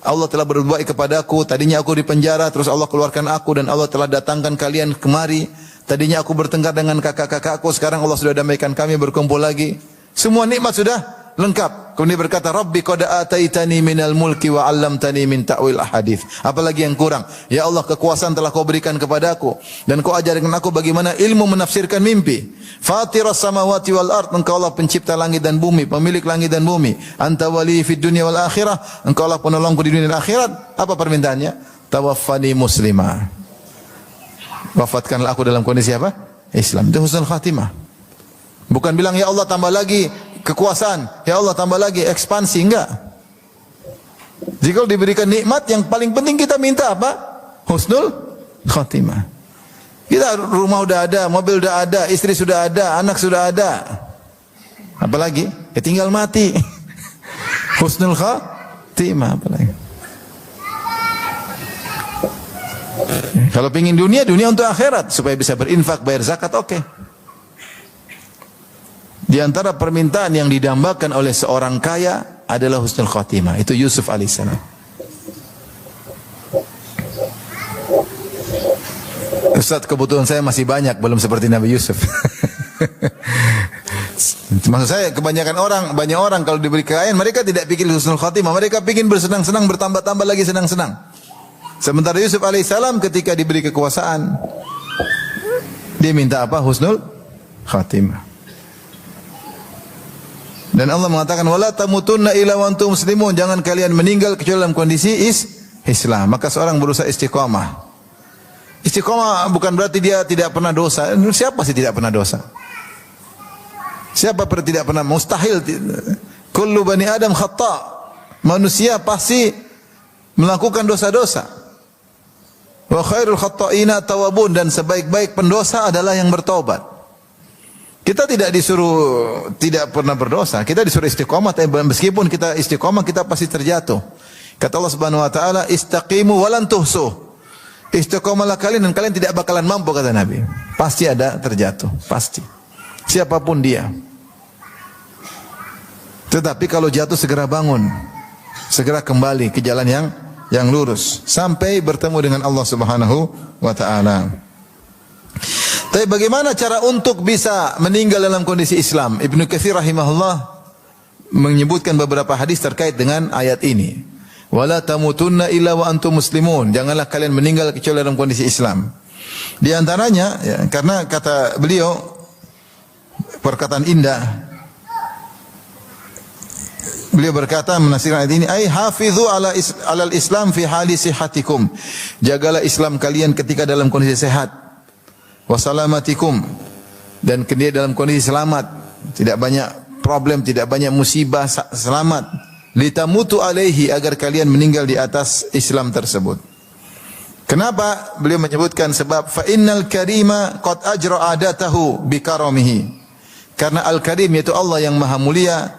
Allah telah berbuat baik kepadaku, tadinya aku di penjara, terus Allah keluarkan aku, dan Allah telah datangkan kalian kemari. Tadinya aku bertengkar dengan kakak-kakakku, sekarang Allah sudah damaikan kami, berkumpul lagi. Semua nikmat sudah lengkap. Kemudian berkata, Rabbi qad ataitani minal mulki wa 'allamtani min ta'wil ahadits. Apalagi yang kurang? Ya Allah, kekuasaan telah kau berikan kepadaku dan kau ajarkan aku bagaimana ilmu menafsirkan mimpi. Fatiras samawati wal ard, engkau Allah pencipta langit dan bumi, pemilik langit dan bumi. Anta wali fid dunya wal akhirah, engkau Allah penolongku di dunia dan akhirat. Apa permintaannya? Tawaffani muslimah. Wafatkanlah aku dalam kondisi apa? Islam. Itu husnul khatimah. Bukan bilang ya Allah tambah lagi kekuasaan, ya Allah tambah lagi ekspansi, enggak. Jika diberikan nikmat, yang paling penting kita minta apa? Husnul khatimah. Kita rumah udah ada, mobil udah ada, istri sudah ada, anak sudah ada. Apalagi? Ya tinggal mati. Husnul khatimah apalagi. Kalau pingin dunia, dunia untuk akhirat, supaya bisa berinfak, bayar zakat, oke. Di antara permintaan yang didambakan oleh seorang kaya adalah husnul khatimah. Itu Yusuf alaihissalam. Ustaz, kebutuhan saya masih banyak, belum seperti Nabi Yusuf. Maksud saya, banyak orang kalau diberi kekayaan, mereka tidak pikir husnul khatimah, mereka pikir bersenang-senang, bertambah-tambah lagi senang-senang. Sementara Yusuf alaihissalam ketika diberi kekuasaan, dia minta apa? Husnul khatimah. Dan Allah mengatakan, wala tamutunna illa wa antum muslimun, jangan kalian meninggal kecuali dalam kondisi Islam. Maka seorang berusaha istiqamah. Istiqamah bukan berarti dia tidak pernah dosa. Siapa sih tidak pernah dosa? Siapa tidak pernah? Mustahil. Kullu bani Adam khata'. Manusia pasti melakukan dosa-dosa. Wa khairul khata'ina tawabun, dan sebaik-baik pendosa adalah yang bertobat. Kita tidak disuruh tidak pernah berdosa, kita disuruh istiqamah, tapi meskipun kita istiqamah, kita pasti terjatuh. Kata Allah Subhanahu wa taala, istaqimu walan tuhsuh. Istiqamahlah kalian dan kalian tidak bakalan mampu, kata Nabi. Pasti ada terjatuh, pasti. Siapapun dia. Tetapi kalau jatuh segera bangun. Segera kembali ke jalan yang lurus sampai bertemu dengan Allah Subhanahu wa taala. Tapi bagaimana cara untuk bisa meninggal dalam kondisi Islam? Ibnu Katsir rahimahullah menyebutkan beberapa hadis terkait dengan ayat ini. Wala tamutunna illa wa antum muslimun. Janganlah kalian meninggal kecuali dalam kondisi Islam. Di antaranya, ya, karena kata beliau, perkataan indah. Beliau berkata menafsirkan ayat ini, ai hafizu alal Islam fi hali sihhatikum. Jagalah Islam kalian ketika dalam kondisi sehat. Wa salamatikum, dan kemudian dalam kondisi selamat, tidak banyak problem, tidak banyak musibah, selamat. Litamutu alaihi, agar kalian meninggal di atas Islam tersebut. Kenapa beliau menyebutkan sebab fa innal karima qad ajra adatahu bi karamihi. Karena al-karim yaitu Allah yang maha mulia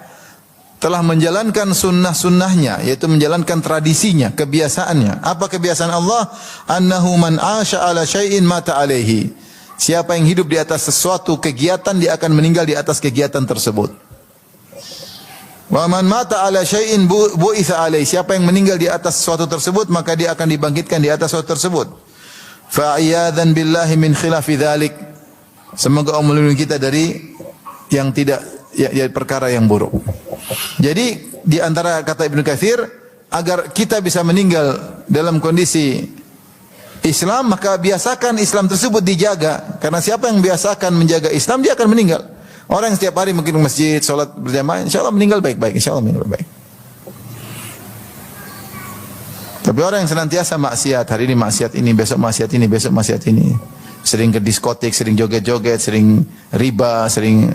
telah menjalankan sunnah-sunnahnya, yaitu menjalankan tradisinya, kebiasaannya. Apa kebiasaan Allah? Annahu man asha ala syai'in mata alaihi. Siapa yang hidup di atas sesuatu kegiatan, dia akan meninggal di atas kegiatan tersebut. Wa man mata ala syai'in bu'itsa alaihi. Siapa yang meninggal di atas sesuatu tersebut, maka dia akan dibangkitkan di atas sesuatu tersebut. Fa'iyadzan billahi min khilafi dzalik. Semoga Allah melindungi kita dari yang tidak ya perkara yang buruk. Jadi di antara kata Ibnu Katsir, agar kita bisa meninggal dalam kondisi Islam, maka biasakan Islam tersebut dijaga. Karena siapa yang biasakan menjaga Islam, dia akan meninggal. Orang yang setiap hari mungkin ke masjid, salat berjamaah, insyaallah meninggal baik-baik, insyaallah meninggal baik. Tapi orang yang senantiasa maksiat, hari ini maksiat ini, besok maksiat ini, besok maksiat ini, sering ke diskotik, sering joget-joget, sering riba, sering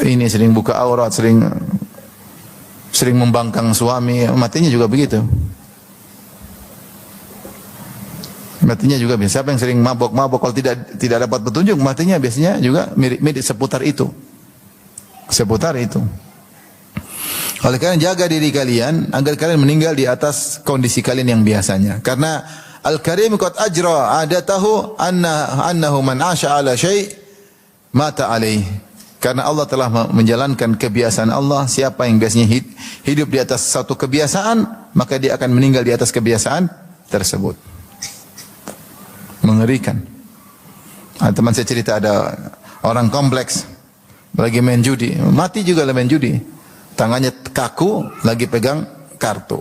ini, sering buka aurat, sering membangkang suami, matinya juga begitu. Matinya juga biasa. Siapa yang sering mabok-mabok, kalau tidak dapat petunjuk, matinya biasanya juga mirip seputar itu. Seputar itu. Oleh karena jaga diri kalian agar kalian meninggal di atas kondisi kalian yang biasanya. Karena al-karim qad ajra adatahu annahu man 'asha 'ala syai' mata 'alaihi. Karena Allah telah menjalankan kebiasaan Allah, siapa yang biasanya hidup di atas satu kebiasaan, maka dia akan meninggal di atas kebiasaan tersebut. Mengerikan. Teman saya cerita ada orang kompleks lagi main judi, mati juga main judi. Tangannya kaku, lagi pegang kartu.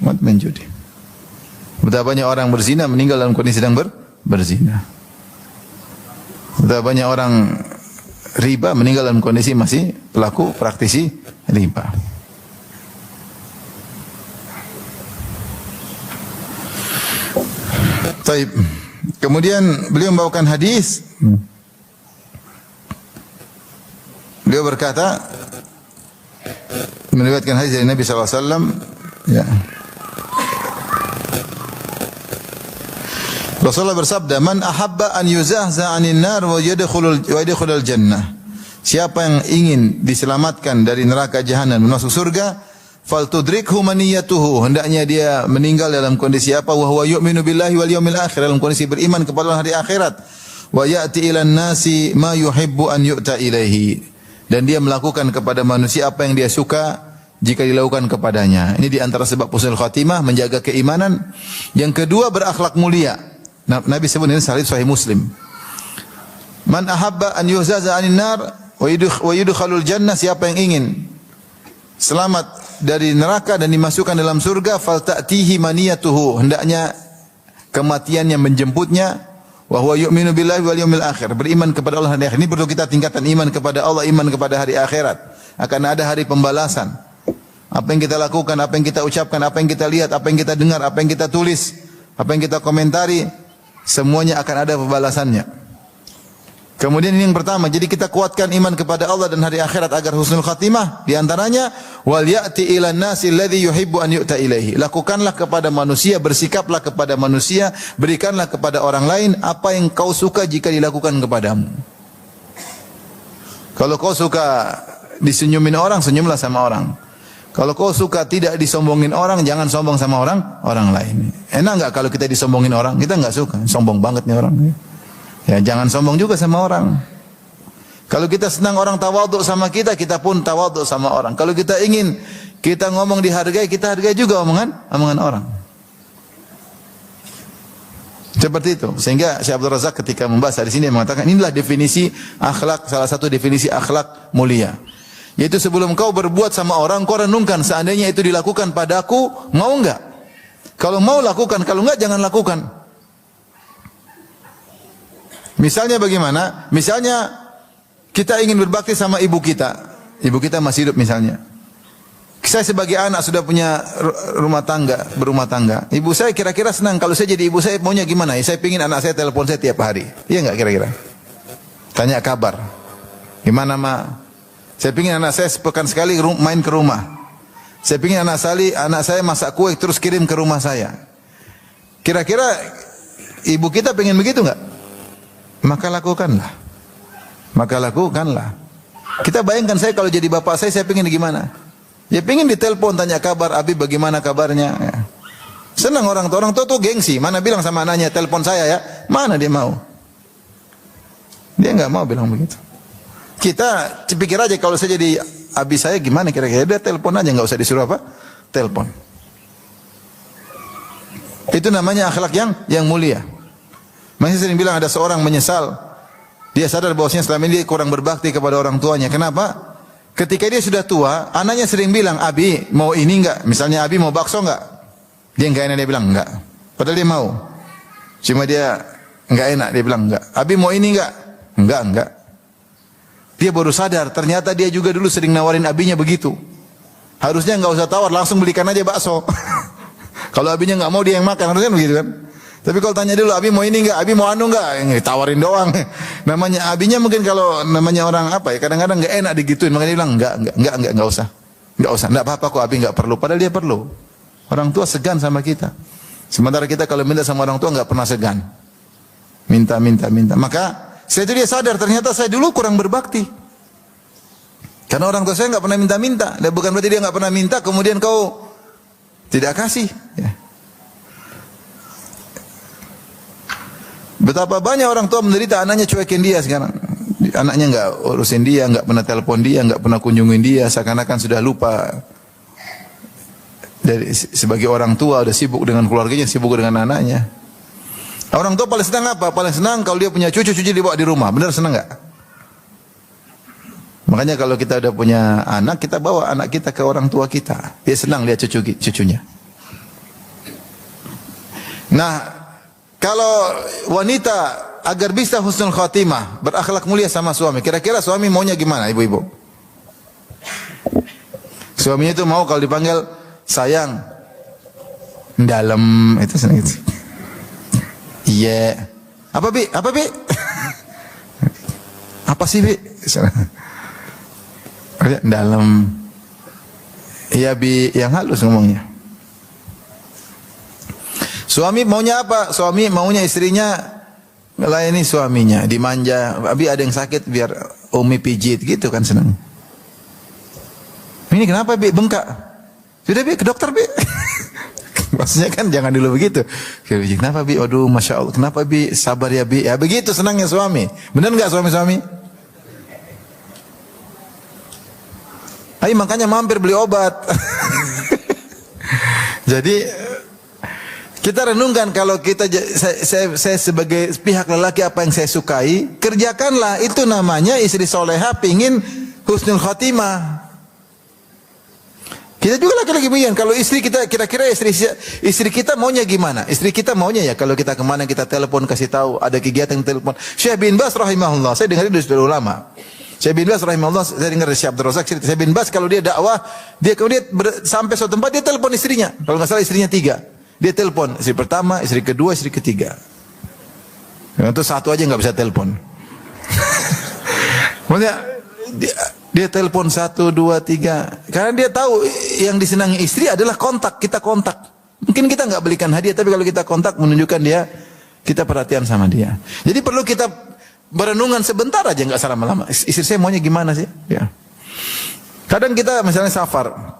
Main judi. Betapa banyak orang berzina meninggal dalam kondisi sedang berzina. Betapa banyak orang riba meninggal dalam kondisi masih pelaku praktisi riba. Baik. Kemudian beliau membawakan hadis. Beliau berkata, meriwayatkan hadis dari Nabi SAW. Ya. Rasulullah bersabda, "Man ahabba an yuzahza 'anil nar wa yadkhulul jannah." Siapa yang ingin diselamatkan dari neraka jahanam masuk surga, faltudrikhu maniyatuhu. Hendaknya dia meninggal dalam kondisi apa? Wa huwa yu'minu billahi wal yawmil akhir, dalam kondisi beriman kepada hari akhirat. Wa ya'ti ilan nasi ma yuhibbu an yu'ta ilaihi. Dan dia melakukan kepada manusia apa yang dia suka jika dilakukan kepadanya. Ini di antara sebab husnul khatimah, menjaga keimanan. Yang kedua, berakhlak mulia. Nabi sebut ini sahih Muslim. Man ahabba an yuzaza 'anil nar wa yudkhalul jannah, siapa yang ingin selamat dari neraka dan dimasukkan dalam surga, falta'tihi maniyatuhu, hendaknya kematiannya menjemputnya. Wa huwa yu'minu billahi wal yawmil akhir, beriman kepada Allah dan hari akhirat. Ini perlu kita tingkatkan, iman kepada Allah, iman kepada hari akhirat. Akan ada hari pembalasan. Apa yang kita lakukan, apa yang kita ucapkan, apa yang kita lihat, apa yang kita dengar, apa yang kita tulis, apa yang kita komentari, semuanya akan ada pembalasannya. Kemudian ini yang pertama, jadi kita kuatkan iman kepada Allah dan hari akhirat agar husnul khatimah. Di antaranya, wal ya'ti ilan nasi alladhi yuhibbu an yu'ta ilaihi. Lakukanlah kepada manusia, bersikaplah kepada manusia, berikanlah kepada orang lain apa yang kau suka jika dilakukan kepadamu. Kalau kau suka disenyumin orang, senyumlah sama orang. Kalau kau suka tidak disombongin orang, jangan sombong sama orang lain. Enak enggak kalau kita disombongin orang? Kita enggak suka, sombong banget nih orang. Ya, jangan sombong juga sama orang. Kalau kita senang orang tawadhu sama kita, kita pun tawadhu sama orang. Kalau kita ingin kita ngomong dihargai, kita hargai juga omongan orang. Seperti itu. Sehingga Syekh Abdul Razak ketika membahas di sini mengatakan inilah definisi akhlak, salah satu definisi akhlak mulia. Yaitu sebelum kau berbuat sama orang, kau renungkan seandainya itu dilakukan padaku, mau enggak? Kalau mau lakukan, kalau enggak jangan lakukan. Misalnya bagaimana? Misalnya Kita ingin berbakti sama ibu kita. Ibu kita masih hidup misalnya. Saya sebagai anak sudah punya berumah tangga. Ibu saya kira-kira senang kalau saya jadi ibu saya maunya gimana? Saya pingin anak saya telepon saya tiap hari. Iya enggak kira-kira? Tanya kabar. Gimana, Ma? Saya pingin anak saya sepekan sekali main ke rumah. Saya pingin anak saya masak kue terus kirim ke rumah saya. Kira-kira ibu kita pengen begitu enggak? Maka lakukanlah. Kita bayangkan saya kalau jadi bapak saya pingin gimana? Ya pengen ditelepon tanya kabar, Abi bagaimana kabarnya? Ya. Senang orang tua tuh gengsi. Mana bilang sama anaknya telepon saya ya? Mana dia mau? Dia nggak mau bilang begitu. Kita pikir aja kalau saya jadi Abi saya gimana kira-kira? Dia telepon aja nggak usah disuruh apa? Telepon. Itu namanya akhlak yang mulia. Masih sering bilang ada seorang menyesal. Dia sadar bahwasanya selama ini dia kurang berbakti kepada orang tuanya. Kenapa? Ketika dia sudah tua, anaknya sering bilang, Abi mau ini enggak? Misalnya Abi mau bakso enggak? Dia enggak enak, dia bilang enggak. Padahal dia mau. Cuma dia enggak enak, dia bilang enggak. Abi mau ini enggak? Enggak. Dia baru sadar, ternyata dia juga dulu sering nawarin abinya begitu. Harusnya enggak usah tawar, langsung belikan aja bakso. Kalau abinya enggak mau dia yang makan, harusnya begitu kan? Tapi kalau tanya dulu, Abi mau ini enggak? Abi mau anu enggak? Yang ditawarin doang. Namanya abinya mungkin kalau namanya orang apa ya, kadang-kadang enggak enak digituin, makanya dia bilang enggak usah. Enggak usah. Enggak apa-apa kok Abi enggak perlu, padahal dia perlu. Orang tua segan sama kita. Sementara kita kalau minta sama orang tua enggak pernah segan. Minta. Maka setelah itu dia sadar ternyata saya dulu kurang berbakti. Karena orang tua saya enggak pernah minta-minta. Dan bukan berarti dia enggak pernah minta kemudian kau tidak kasih, ya. Betapa banyak orang tua menderita anaknya cuekin dia sekarang. Anaknya enggak urusin dia, enggak pernah telepon dia, enggak pernah kunjungin dia, seakan-akan sudah lupa. Dari sebagai orang tua udah sibuk dengan keluarganya, sibuk dengan anaknya. Orang tua paling senang apa? Paling senang kalau dia punya cucu dibawa di rumah. Benar senang enggak? Makanya kalau kita udah punya anak, kita bawa anak kita ke orang tua kita. Dia senang lihat cucunya. Nah, kalau wanita agar bisa husnul khatimah, berakhlak mulia sama suami, kira-kira suami maunya gimana ibu-ibu? Suaminya itu mau kalau dipanggil sayang, dalam itu senang itu. Iya. Apa bi? Apa sih bi? Dalam. Iya bi, yang halus ngomongnya. Suami maunya apa? Suami maunya istrinya melayani suaminya, dimanja. Abi ada yang sakit biar Umi pijit gitu kan senang. Ini kenapa bi? Bengkak. Sudah bi ke dokter bi. Maksudnya kan jangan dulu begitu. Kenapa bi? Aduh masya Allah. Kenapa bi? Sabar ya bi. Ya begitu senangnya suami. Benar nggak suami-suami? Ayo makanya mampir beli obat. Jadi kita renungkan kalau saya sebagai pihak lelaki apa yang saya sukai, kerjakanlah. Itu namanya istri soleha pingin husnul khatimah. Kita juga laki-laki begini. Kalau istri kita kira-kira istri kita maunya gimana? Istri kita maunya ya kalau kita kemana kita telepon kasih tahu ada kegiatan telepon. Syekh bin Baz rahimahullah, saya dengar itu sudah ulama. Syekh bin Baz rahimahullah, saya dengar dari Syekh Abdul Razak cerita. Syekh bin Baz kalau dia dakwah, dia kemudian sampai suatu tempat dia telepon istrinya. Kalau nggak salah istrinya 3. Dia telepon istri pertama, istri kedua, istri ketiga. Itu satu aja nggak bisa telepon. Maksudnya dia telepon 1, 2, 3. Karena dia tahu yang disenangi istri adalah kontak. Kita kontak. Mungkin kita nggak belikan hadiah, tapi kalau kita kontak menunjukkan kita perhatian sama dia. Jadi perlu kita berenungan sebentar aja, nggak salah lama. Istri saya maunya gimana sih? Ya. Kadang kita misalnya safar.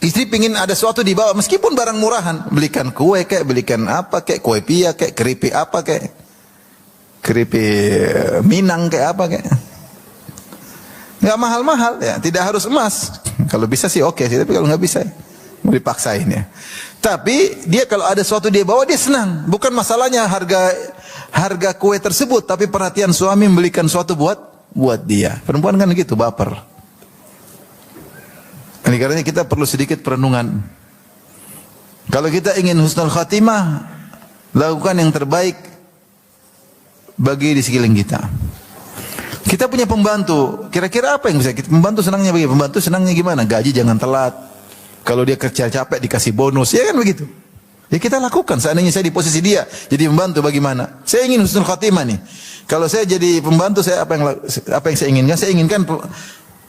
Istri pingin ada sesuatu dibawa, meskipun barang murahan, belikan kue kayak, belikan apa kayak, kue pia kayak, keripik apa kayak, keripik Minang kayak apa kayak, nggak mahal-mahal ya, tidak harus emas. Kalau bisa sih oke sih, tapi kalau nggak bisa, mau dipaksain ya. Tapi dia kalau ada sesuatu dia bawa dia senang, bukan masalahnya harga kue tersebut, tapi perhatian suami membelikan sesuatu buat dia. Perempuan kan gitu, baper. Ini karena kita perlu sedikit perenungan. Kalau kita ingin husnul khatimah, lakukan yang terbaik bagi di sekeliling kita. Kita punya pembantu, kira-kira apa yang bisa kita pembantu senangnya bagaimana? Pembantu senangnya gimana? Gaji jangan telat. Kalau dia kerja capek dikasih bonus, ya kan begitu. Ya kita lakukan. Seandainya saya di posisi dia jadi pembantu bagaimana? Saya ingin husnul khatimah nih. Kalau saya jadi pembantu, saya apa yang saya inginkan? Saya inginkan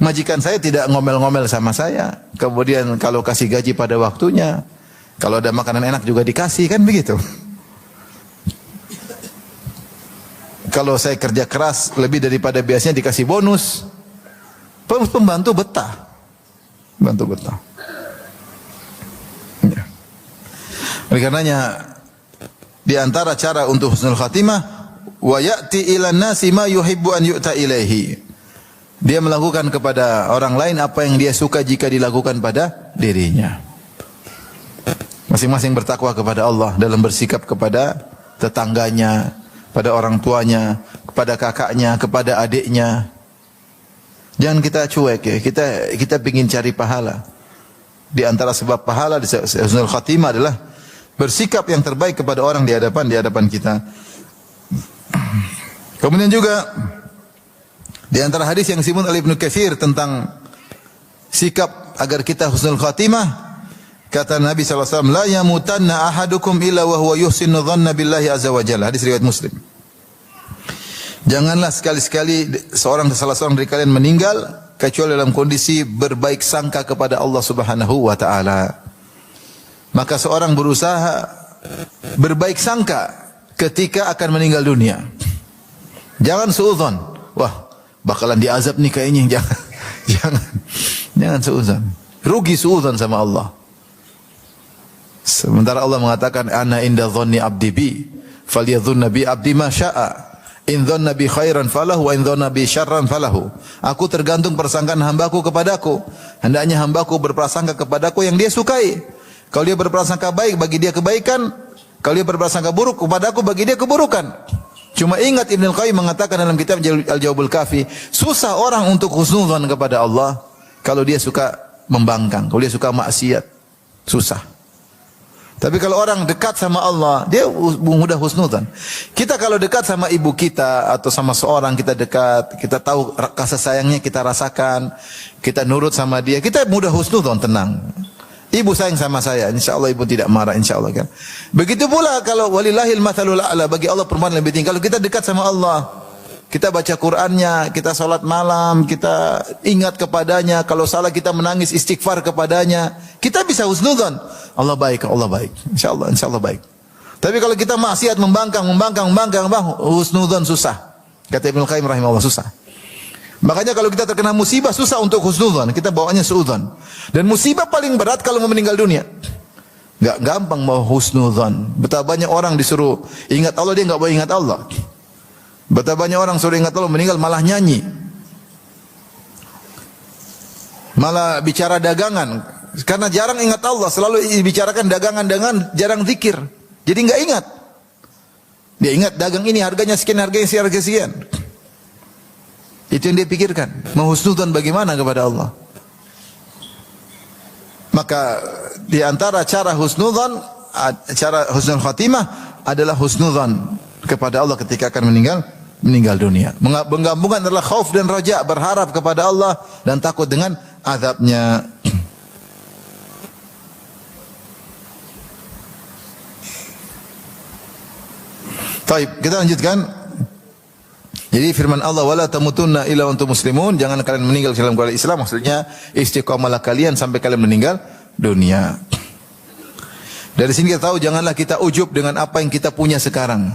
majikan saya tidak ngomel-ngomel sama saya. Kemudian kalau kasih gaji pada waktunya, kalau ada makanan enak juga dikasih, kan begitu. Kalau saya kerja keras lebih daripada biasanya dikasih bonus, pembantu betah. Pembantu betah. Ya. Oleh karenanya di antara cara untuk husnul khatimah, wa ya'ti ilan nasi ma yuhibbu an yu'ta ilaihi. Dia melakukan kepada orang lain apa yang dia suka jika dilakukan pada dirinya. Masing-masing bertakwa kepada Allah dalam bersikap kepada tetangganya, pada orang tuanya, kepada kakaknya, kepada adiknya. Jangan kita cuek ya. Kita ingin cari pahala. Di antara sebab pahala di husnul khatimah adalah bersikap yang terbaik kepada orang di hadapan kita. Kemudian juga di antara hadis yang disebut oleh Ibnu Katsir tentang sikap agar kita husnul khatimah, kata Nabi SAW, la yamutanna ahadukum illa wa huwa yuhsinu dhanna billahi azza wa jalla. Hadis riwayat Muslim. Janganlah sekali-sekali salah seorang dari kalian meninggal kecuali dalam kondisi berbaik sangka kepada Allah Subhanahu wa taala. Maka seorang berusaha berbaik sangka ketika akan meninggal dunia. Jangan suudzon. Wah, bakalan diazab nih kayaknya. Jangan suudzon. Rugi suudzon sama Allah. Sementara Allah mengatakan ana inda dhanni abdi bi falyadhunna bi abdi ma syaa. In dhanna bi khairan falahu wa in dhanna bi syarran falahu. Aku tergantung persangkaan hambaku kepadaku. Hendaknya hambaku berprasangka kepadaku yang dia sukai. Kalau dia berprasangka baik, bagi dia kebaikan. Kalau dia berprasangka buruk kepadaku, bagi dia keburukan. Cuma ingat Ibnu Qayyim mengatakan dalam kitab Al-Jawabul Kafi, susah orang untuk husnudzan kepada Allah kalau dia suka membangkang, kalau dia suka maksiat. Susah. Tapi kalau orang dekat sama Allah, dia mudah husnudzan. Kita kalau dekat sama ibu kita atau sama seorang kita dekat, kita tahu kasih sayangnya kita rasakan, kita nurut sama dia, kita mudah husnudzan, tenang. Ibu sayang sama saya, insyaallah ibu tidak marah, insyaallah kan. Begitu pula kalau walillahil matsalul a'la, bagi Allah perumpamaan lebih tinggi. Kalau kita dekat sama Allah, kita baca Qur'annya, kita salat malam, kita ingat kepadanya, kalau salah kita menangis istighfar kepadanya, kita bisa husnudzan. Allah baik, insyaallah baik. Tapi kalau kita maksiat membangkang, husnudzan susah. Kata Ibnu Qayyim rahimahullah, susah. Makanya kalau kita terkena musibah susah untuk husnudzan, kita bawaannya suudzan. Dan musibah paling berat kalau mau meninggal dunia. Enggak gampang mau husnudzan. Betapa banyak orang disuruh ingat Allah, dia enggak mau ingat Allah. Betapa banyak orang suruh ingat Allah, meninggal malah nyanyi. Malah bicara dagangan. Karena jarang ingat Allah, selalu bicarakan dagangan, jarang zikir. Jadi enggak ingat. Dia ingat dagang ini harganya sekian, harga sekian. Itu yang dia pikirkan. Menghusnudzan bagaimana kepada Allah. Maka di antara cara husnudzan, cara husnul khatimah adalah husnudzan kepada Allah ketika akan meninggal dunia. Menggabungkan adalah khauf dan raja, berharap kepada Allah dan takut dengan azabnya. Baik, kita lanjutkan. Jadi firman Allah, wala tamutunna illa antum muslimun, jangan kalian meninggal dalam keadaan Islam, maksudnya istiqamalah kalian sampai kalian meninggal dunia. Dari sini kita tahu janganlah kita ujub dengan apa yang kita punya sekarang.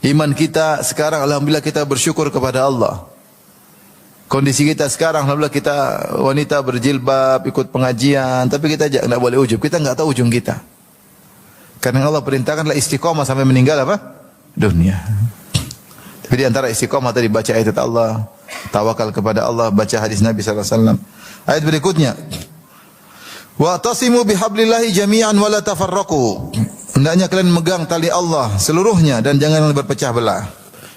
Iman kita sekarang alhamdulillah kita bersyukur kepada Allah. Kondisi kita sekarang alhamdulillah kita wanita berjilbab, ikut pengajian, tapi kita enggak boleh ujub, kita enggak tahu ujung kita. Karena Allah perintahkanlah istiqamah sampai meninggal apa? Dunia. Tapi di antara istiqamah tadi baca ayat Allah, tawakal kepada Allah, baca hadis Nabi SAW. Ayat berikutnya, wa tasimu bihablillahi jami'an wa la tafarraqu. Hendaknya kalian memegang tali Allah seluruhnya dan jangan berpecah belah.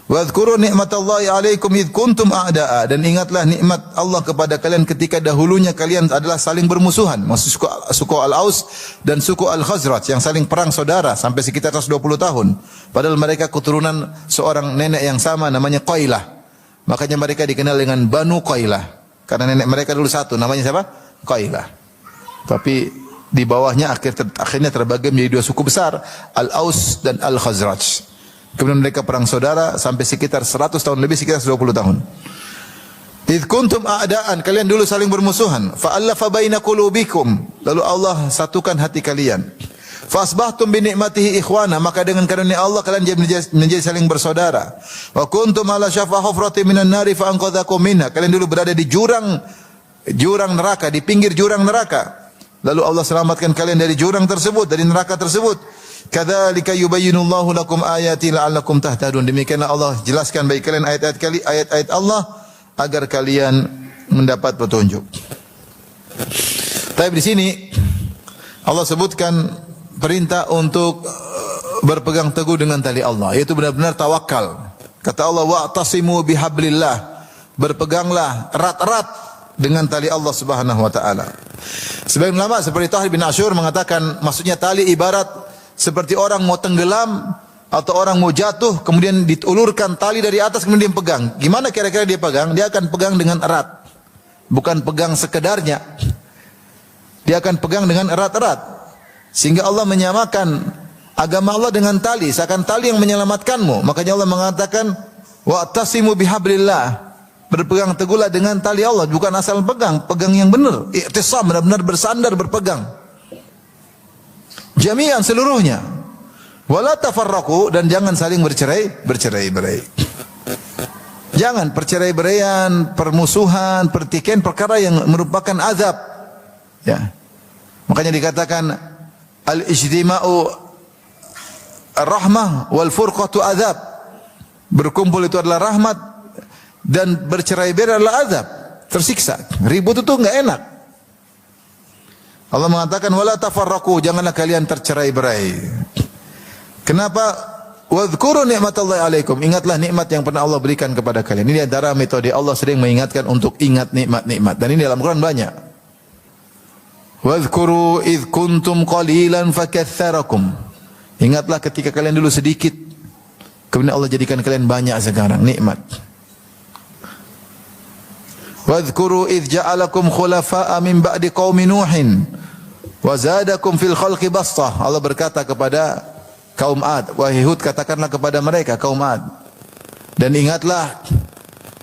Wa dzkuru ni'matallahi 'alaikum id kuntum a'da'a, dan ingatlah nikmat Allah kepada kalian ketika dahulunya kalian adalah saling bermusuhan. Maksud suku Al-Aus dan suku Al-Khazraj yang saling perang saudara sampai sekitar 120 tahun. Padahal mereka keturunan seorang nenek yang sama namanya Qailah. Makanya mereka dikenal dengan Banu Qailah. Karena nenek mereka dulu satu, namanya siapa? Qailah. Tapi di bawahnya akhirnya terbagi menjadi dua suku besar, Al-Aus dan Al-Khazraj. Kemudian mereka perang saudara sampai sekitar 100 tahun lebih, sekitar 20 tahun. Idh kuntum a'daan, kalian dulu saling bermusuhan. Fa'allafa baina qulubikum, lalu Allah satukan hati kalian. Fasbahtum bi ni'matihi ikhwana, maka dengan karunia Allah kalian menjadi saling bersaudara. Wa kuntum ala syafa hufratin minan nari fa anqadhakum minha, kalian dulu berada di jurang neraka, di pinggir jurang neraka. Lalu Allah selamatkan kalian dari jurang tersebut, dari neraka tersebut. Kadzalika yubayyinullahu lakum ayati la'allakum tahtadun. Demikianlah Allah jelaskan bagi kalian ayat-ayat Allah agar kalian mendapat petunjuk. Tapi di sini Allah sebutkan perintah untuk berpegang teguh dengan tali Allah, yaitu benar-benar tawakal. Kata Allah, wa'tasimu bihablillah, berpeganglah erat-erat dengan tali Allah Subhanahu wa taala. Sebagian ulama seperti Tahir bin Asyur mengatakan maksudnya tali ibarat seperti orang mau tenggelam atau orang mau jatuh, kemudian diulurkan tali dari atas, kemudian dia pegang. Gimana kira-kira dia pegang? Dia akan pegang dengan erat. Bukan pegang sekedarnya. Dia akan pegang dengan erat-erat. Sehingga Allah menyamakan agama Allah dengan tali. Seakan tali yang menyelamatkanmu. Makanya Allah mengatakan, wa'tasimu bihablillah. Berpegang teguhlah dengan tali Allah. Bukan asal pegang. Pegang yang benar. I'tisam, benar-benar bersandar, berpegang. Jami'an seluruhnya. Wala tafarraqu, dan jangan saling bercerai-berai. Jangan percerai-beraian, permusuhan, pertikaian, perkara yang merupakan azab. Ya. Makanya dikatakan al-ijtima'u rahmah wal furqatu azab. Berkumpul itu adalah rahmat dan bercerai-berai adalah azab, tersiksa. Ribut itu enggak enak. Allah mengatakan wala tafarraqu, janganlah kalian tercerai-berai. Kenapa? Wadhkuru ni'matallahi alaikum. Ingatlah nikmat yang pernah Allah berikan kepada kalian. Ini antara metode Allah sering mengingatkan untuk ingat nikmat-nikmat. Dan ini dalam Quran banyak. Wadhkuru idh kuntum qalilan fakatsarakum. Ingatlah ketika kalian dulu sedikit, kemudian Allah jadikan kalian banyak sekarang, nikmat. Wadhkuru idh ja'alakum khulafa'a min ba'di qaumi Nuhin wa zadakum fil khalqi bastah. Allah berkata kepada kaum Ad, wahai Hud, katakanlah kepada mereka kaum Ad. Dan ingatlah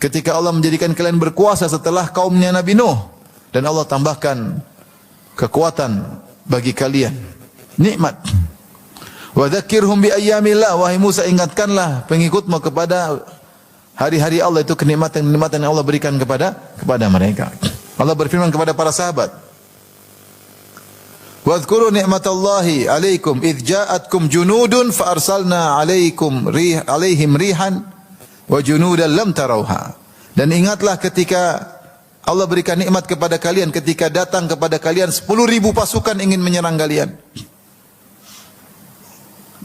ketika Allah menjadikan kalian berkuasa setelah kaumnya Nabi Nuh, dan Allah tambahkan kekuatan bagi kalian, nikmat. Wa dzakirhum bi ayyamillah, wahai Musa, ingatkanlah pengikutmu kepada hari-hari Allah, itu kenikmatan-kenikmatan yang Allah berikan kepada mereka. Allah berfirman kepada para sahabat, wadhkuru ni'matallahi alaikum idh ja'atkum junudun fa arsalna alaihim rihan wa junudan lam tarauha. Dan ingatlah ketika Allah berikan nikmat kepada kalian ketika datang kepada kalian 10.000 pasukan ingin menyerang kalian.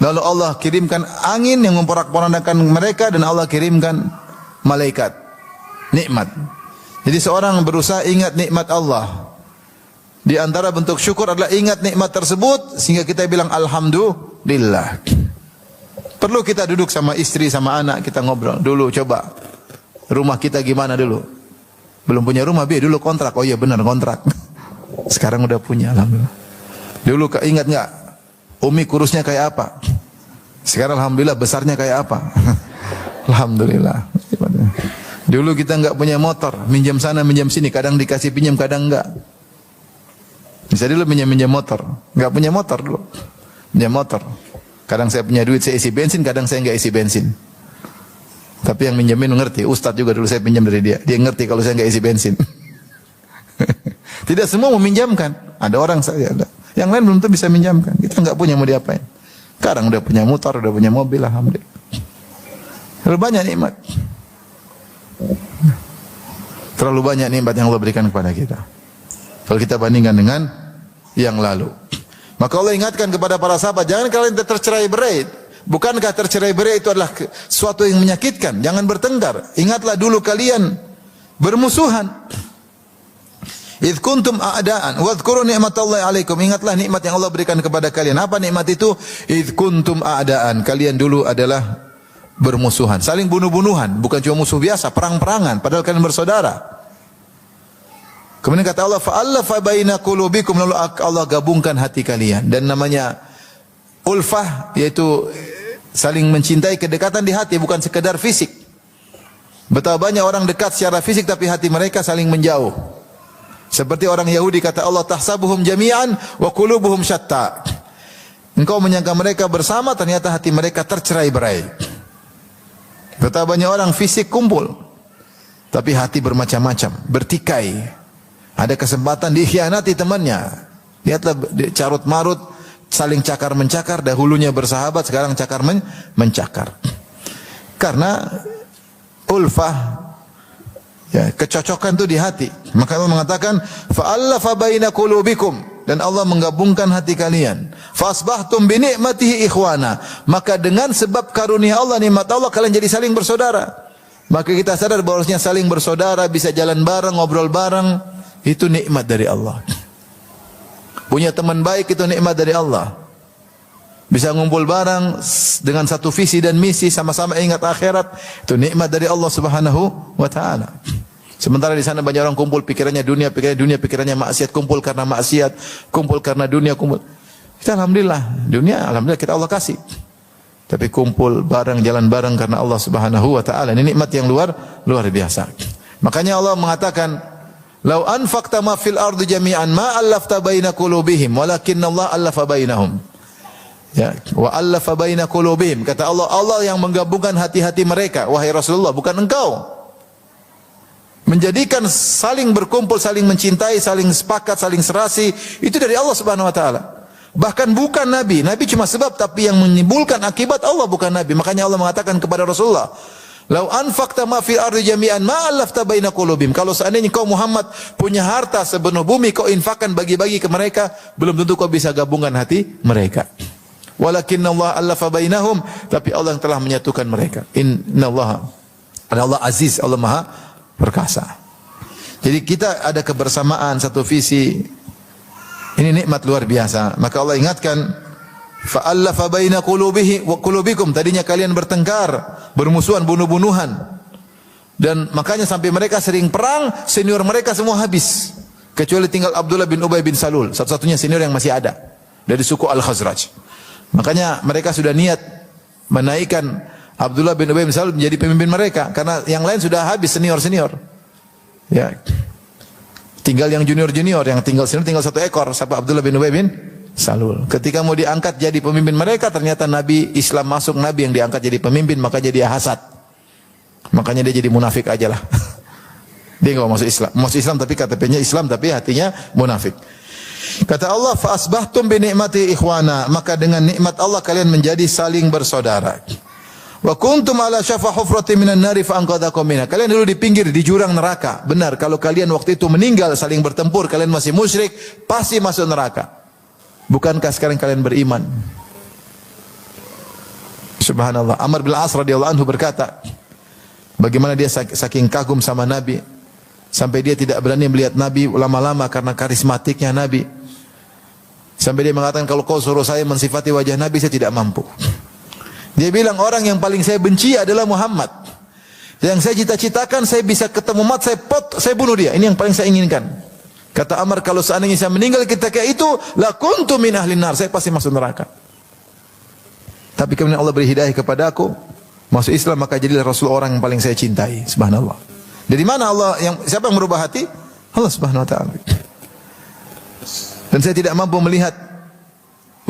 Lalu Allah kirimkan angin yang memporak-porandakan mereka, dan Allah kirimkan malaikat. Nikmat. Jadi seorang berusaha ingat nikmat Allah. Di antara bentuk syukur adalah ingat nikmat tersebut sehingga kita bilang alhamdulillah. Perlu kita duduk sama istri, sama anak, kita ngobrol dulu, coba rumah kita gimana dulu. Belum punya rumah, dulu kontrak. Oh iya benar, kontrak. Sekarang udah punya, alhamdulillah. Dulu ingat enggak Umi kurusnya kayak apa? Sekarang alhamdulillah besarnya kayak apa? Alhamdulillah. Dulu kita enggak punya motor, minjam sana minjam sini, kadang dikasih pinjam, kadang enggak. Bisa dulu minjam motor, enggak punya motor dulu. Minjam motor. Kadang saya punya duit, saya isi bensin, kadang saya enggak isi bensin. Tapi yang minjemin ngerti, Ustadz juga dulu saya pinjam dari dia. Dia ngerti kalau saya enggak isi bensin. Tidak semua meminjamkan. Ada orang saya ada. Yang lain belum tentu bisa minjamkan. Kita enggak punya, mau diapain? Sekarang udah punya motor, udah punya mobil, alhamdulillah. Terlalu banyak nikmat. Terlalu banyak nikmat yang Allah berikan kepada kita. Kalau kita bandingkan dengan yang lalu. Maka Allah ingatkan kepada para sahabat, jangan kalian tercerai-berai. Bukankah tercerai-berai itu adalah sesuatu yang menyakitkan? Jangan bertengkar. Ingatlah dulu kalian bermusuhan. Idh kuntum a'daan wadhkuru ni'matallahi alaikum. Ingatlah nikmat yang Allah berikan kepada kalian. Apa nikmat itu? Idh kuntum a'daan. Kalian dulu adalah bermusuhan, saling bunuh-bunuhan, bukan cuma musuh biasa, perang-perangan, padahal kalian bersaudara. Kemudian kata Allah, fa'allafa baina qulubikum, lalu Allah gabungkan hati kalian. Dan namanya ulfah, yaitu saling mencintai, kedekatan di hati, bukan sekedar fisik. Betapa banyak orang dekat secara fisik tapi hati mereka saling menjauh. Seperti orang Yahudi, kata Allah, tahsabuhum jami'an wa qulubuhum syatta. Engkau menyangka mereka bersama, ternyata hati mereka tercerai-berai. Betapa banyak orang fisik kumpul, tapi hati bermacam-macam, bertikai. Ada kesempatan dikhianati temannya. Lihatlah carut marut, saling cakar mencakar. Dahulunya bersahabat, sekarang cakar mencakar. Karena ulfah, ya, kecocokan itu di hati. Maka Allah mengatakan, fa'allafa baina qulubikum, dan Allah menggabungkan hati kalian. Fasbahtum bi ni'matihi ikhwana, maka dengan sebab karunia Allah, nikmat Allah, kalian jadi saling bersaudara. Maka kita sadar bahwasanya saling bersaudara, bisa jalan bareng, ngobrol bareng, itu nikmat dari Allah. Punya teman baik itu nikmat dari Allah. Bisa ngumpul bareng dengan satu visi dan misi, sama-sama ingat akhirat, itu nikmat dari Allah Subhanahu wa taala. Sementara di sana banyak orang kumpul pikirannya dunia, pikirannya maksiat, kumpul karena maksiat, kumpul karena dunia, kumpul. Kita alhamdulillah, dunia alhamdulillah kita Allah kasih. Tapi kumpul bareng, jalan bareng karena Allah Subhanahu wa taala, ini nikmat yang luar biasa. Makanya Allah mengatakan, "Lau anfaqta ma fil ardi jami'an ma allafta baina qulubihim, walakinna Allah allafa bainahum." Ya, wa allafa baina qulubihim. Kata Allah, Allah yang menggabungkan hati-hati mereka, wahai Rasulullah, bukan engkau. Menjadikan saling berkumpul, saling mencintai, saling sepakat, saling serasi, itu dari Allah Subhanahu wa taala. Bahkan bukan Nabi. Nabi cuma sebab, tapi yang menimbulkan akibat Allah, bukan Nabi. Makanya Allah mengatakan kepada Rasulullah, "Lau anfaqta ma fil ardi jami'an ma allafta baina qulubihim." Kalau seandainya kau Muhammad punya harta sepenuh bumi, kau infakkan bagi-bagi ke mereka, belum tentu kau bisa gabungkan hati mereka. Walakinna Allah allafa bainahum, tapi Allah yang telah menyatukan mereka. Innallaha, Allah Aziz, Allah Maha perkasa. Jadi kita ada kebersamaan, satu visi. Ini nikmat luar biasa. Maka Allah ingatkan, fa'allafa baina qulubihi wa qulubikum. Tadinya kalian bertengkar, bermusuhan, bunuh-bunuhan. Dan makanya sampai mereka sering perang, senior mereka semua habis. Kecuali tinggal Abdullah bin Ubay bin Salul, satu-satunya senior yang masih ada dari suku Al-Khazraj. Makanya mereka sudah niat menaikkan Abdullah bin Ubay bin Salul menjadi pemimpin mereka, karena yang lain sudah habis senior-senior. Ya. Tinggal yang junior-junior, yang tinggal senior tinggal satu ekor, siapa? Abdullah bin Ubay bin Salul. Ketika mau diangkat jadi pemimpin mereka, ternyata Nabi Islam masuk, Nabi yang diangkat jadi pemimpin, maka jadi hasad. Makanya dia jadi munafik aja lah. Dia enggak masuk Islam tapi KTP-nya Islam tapi hatinya munafik. Kata Allah, fa asbahtum bi ni'mati ikhwana, maka dengan nikmat Allah kalian menjadi saling bersaudara. Wa kuntum ala syafa hufratin minan nari fa anqadhakum minha. Kalian dulu di pinggir, di jurang neraka. Benar, kalau kalian waktu itu meninggal saling bertempur, kalian masih musyrik, pasti masuk neraka. Bukankah sekarang kalian beriman? Subhanallah. Amr bin As radhiyallahu anhu berkata, bagaimana dia saking kagum sama Nabi, sampai dia tidak berani melihat Nabi lama-lama karena karismatiknya Nabi. Sampai dia mengatakan, kalau kau suruh saya mensifati wajah Nabi, saya tidak mampu. Dia bilang, orang yang paling saya benci adalah Muhammad. Yang saya cita-citakan, saya bisa ketemu Muhammad, saya bunuh dia. Ini yang paling saya inginkan. Kata Amr, kalau seandainya saya meninggal ketika itu, la kuntu min ahlin nar, saya pasti masuk neraka. Tapi kemudian Allah beri hidayah kepada aku, masuk Islam, maka jadilah Rasul orang yang paling saya cintai. Subhanallah. Dari mana Allah, siapa yang merubah hati? Allah Subhanahu wa taala. Dan saya tidak mampu melihat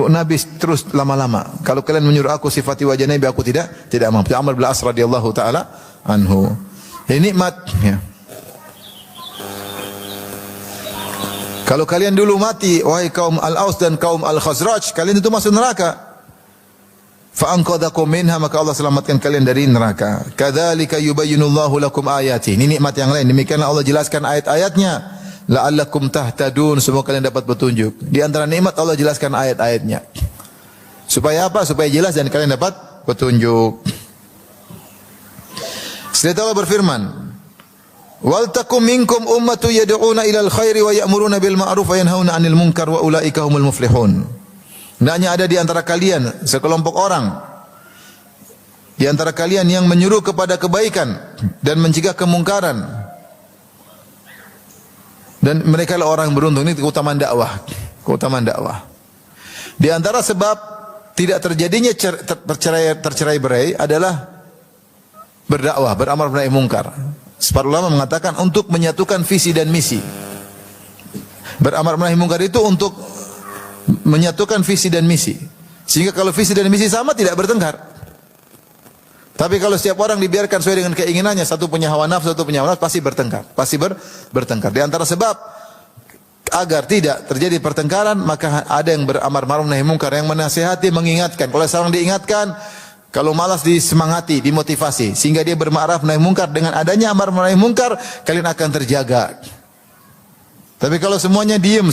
Nabi terus lama-lama. Kalau kalian menyuruh aku sifati wajah Nabi, aku tidak mampu. Amr bin As radhiyallahu taala anhu. Ini nikmat, ya. Kalau kalian dulu mati, wahai kaum Al-Aus dan kaum Al-Khazraj, kalian itu masuk neraka. Fa anqadhakum minha, maka Allah selamatkan kalian dari neraka. Kadzalika yubayyinullahu lakum ayati. Ini nikmat yang lain. Demikianlah Allah jelaskan ayat-ayatnya. La'allakum tahtadun, semua kalian dapat petunjuk. Di antara nikmat Allah jelaskan ayat-ayatnya. Supaya apa? Supaya jelas dan kalian dapat petunjuk. Setelah Allah berfirman, "Wal takum minkum ummatu yad'una ilal khairi wa ya'muruna bil ma'ruf wa yanhauna 'anil munkar wa ulaika humul muflihun." Hendaknya ada di antara kalian sekelompok orang di antara kalian yang menyuruh kepada kebaikan dan mencegah kemungkaran. Dan mereka adalah orang yang beruntung. Ini keutamaan dakwah. Keutamaan dakwah. Di antara sebab tidak terjadinya tercerai-berai adalah berdakwah, beramar nahi mungkar. Separuh ulama mengatakan untuk menyatukan visi dan misi. Beramar nahi mungkar itu untuk menyatukan visi dan misi. Sehingga kalau visi dan misi sama tidak bertengkar. Tapi kalau setiap orang dibiarkan sesuai dengan keinginannya, satu punya hawa nafsu, satu punya hawa nafsu, pasti bertengkar. Pasti bertengkar. Di antara sebab agar tidak terjadi pertengkaran, maka ada yang beramar ma'ruf nahi munkar, yang menasihati, mengingatkan. Kalau seorang diingatkan, kalau malas disemangati, dimotivasi, sehingga dia berma'ruf nahi munkar. Dengan adanya amar nahi munkar, kalian akan terjaga. Tapi kalau semuanya diem,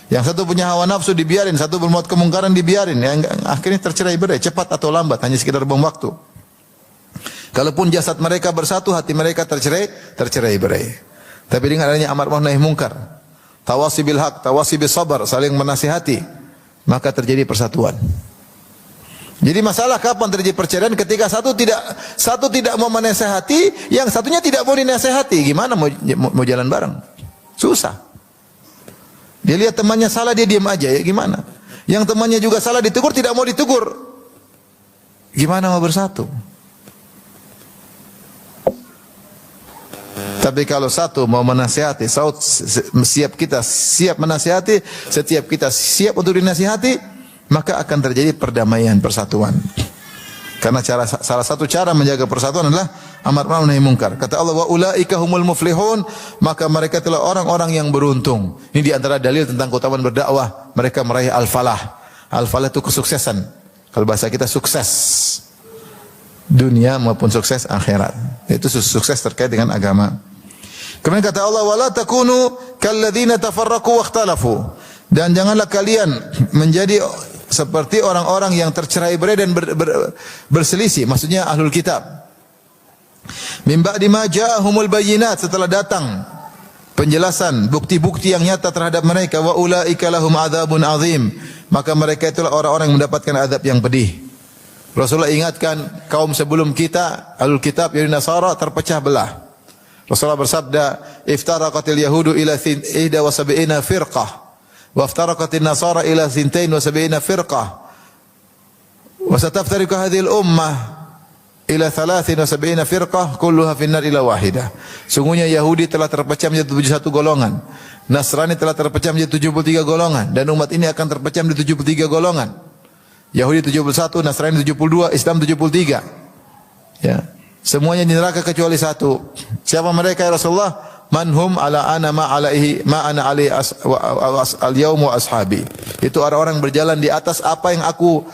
yang satu punya hawa nafsu dibiarin, satu berbuat kemungkaran dibiarin, yang akhirnya tercerai-berai cepat atau lambat, hanya sekedar bom waktu. Kalaupun jasad mereka bersatu, hati mereka tercerai-berai. Tapi dengan adanya amar ma'ruf nahi munkar, tawasi bil haq, tawasi bis sabar, saling menasihati, maka terjadi persatuan. Jadi masalah kapan terjadi perceraian? Ketika satu tidak mau menasihati, yang satunya tidak mau dinasihati. Gimana mau jalan bareng? Susah. Dia lihat temannya salah, dia diam aja, ya gimana? Yang temannya juga salah ditegur, tidak mau ditegur. Gimana mau bersatu? Tapi kalau satu mau menasihati, siap menasihati, setiap kita siap untuk dinasihati, maka akan terjadi perdamaian, persatuan. Karena salah satu cara menjaga persatuan adalah amar ma'ruf nahi munkar. Kata Allah, wa ulaika humul muflihun, maka mereka itulah orang-orang yang beruntung. Ini di antara dalil tentang keutamaan berdakwah, mereka meraih al-falah. Al-falah itu kesuksesan. Kalau bahasa kita sukses dunia maupun sukses akhirat. Itu sukses terkait dengan agama. Kemudian kata Allah, wala takunu kalladzina tafarraqu wakhtalafu. Dan janganlah kalian menjadi seperti orang-orang yang tercerai-berai dan berselisih, maksudnya ahlul kitab. Min ba'di ma ja'ahumul bayyinat, setelah datang penjelasan, bukti-bukti yang nyata terhadap mereka, wa ulaika lahum adzabun azim, maka mereka itulah orang-orang yang mendapatkan azab yang pedih. Rasulullah ingatkan kaum sebelum kita, ahlul kitab Yahudi Nasara terpecah belah. Rasulullah bersabda, iftaraqatil yahudu ila 71 firqah. وافترقت النصارى إلى 72 فرقة وستفترق هذه الأمة إلى 73 فرقة كلها في النار إلى واحدة. Sungguhnya Yahudi telah terpecah menjadi 71 golongan, Nasrani telah terpecah menjadi 73 golongan, dan umat ini akan terpecah menjadi 73 golongan. Yahudi 71, Nasrani 72, Islam 73. Ya. Semuanya di neraka kecuali satu. Siapa mereka ya Rasulullah? Manhum ala ana ma alaihi ma ana alaihi al-yaum wa ashabi. Itu orang-orang berjalan di atas apa yang aku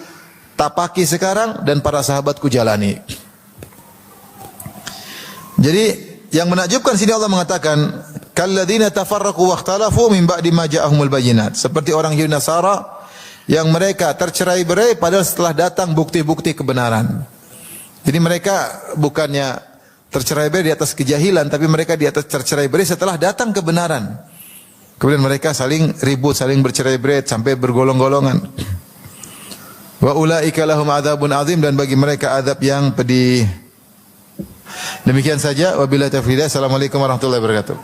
tapaki sekarang dan para sahabatku jalani. Jadi yang menakjubkan sini Allah mengatakan kalladzina tafarraqu wakhtalafu min ba'di ma ja'ahumul bayyinat. Seperti orang Yahudi Nasara yang mereka tercerai-berai padahal setelah datang bukti-bukti kebenaran. Jadi mereka bukannya tercerai-berai di atas kejahilan, tapi mereka di atas tercerai-berai setelah datang kebenaran. Kemudian mereka saling ribut, saling bercerai-berai sampai bergolong-golongan. Wa ulaika lahum adzabun azim, dan bagi mereka azab yang pedih. Demikian saja, wabillahi taufiq. Assalamualaikum warahmatullahi wabarakatuh.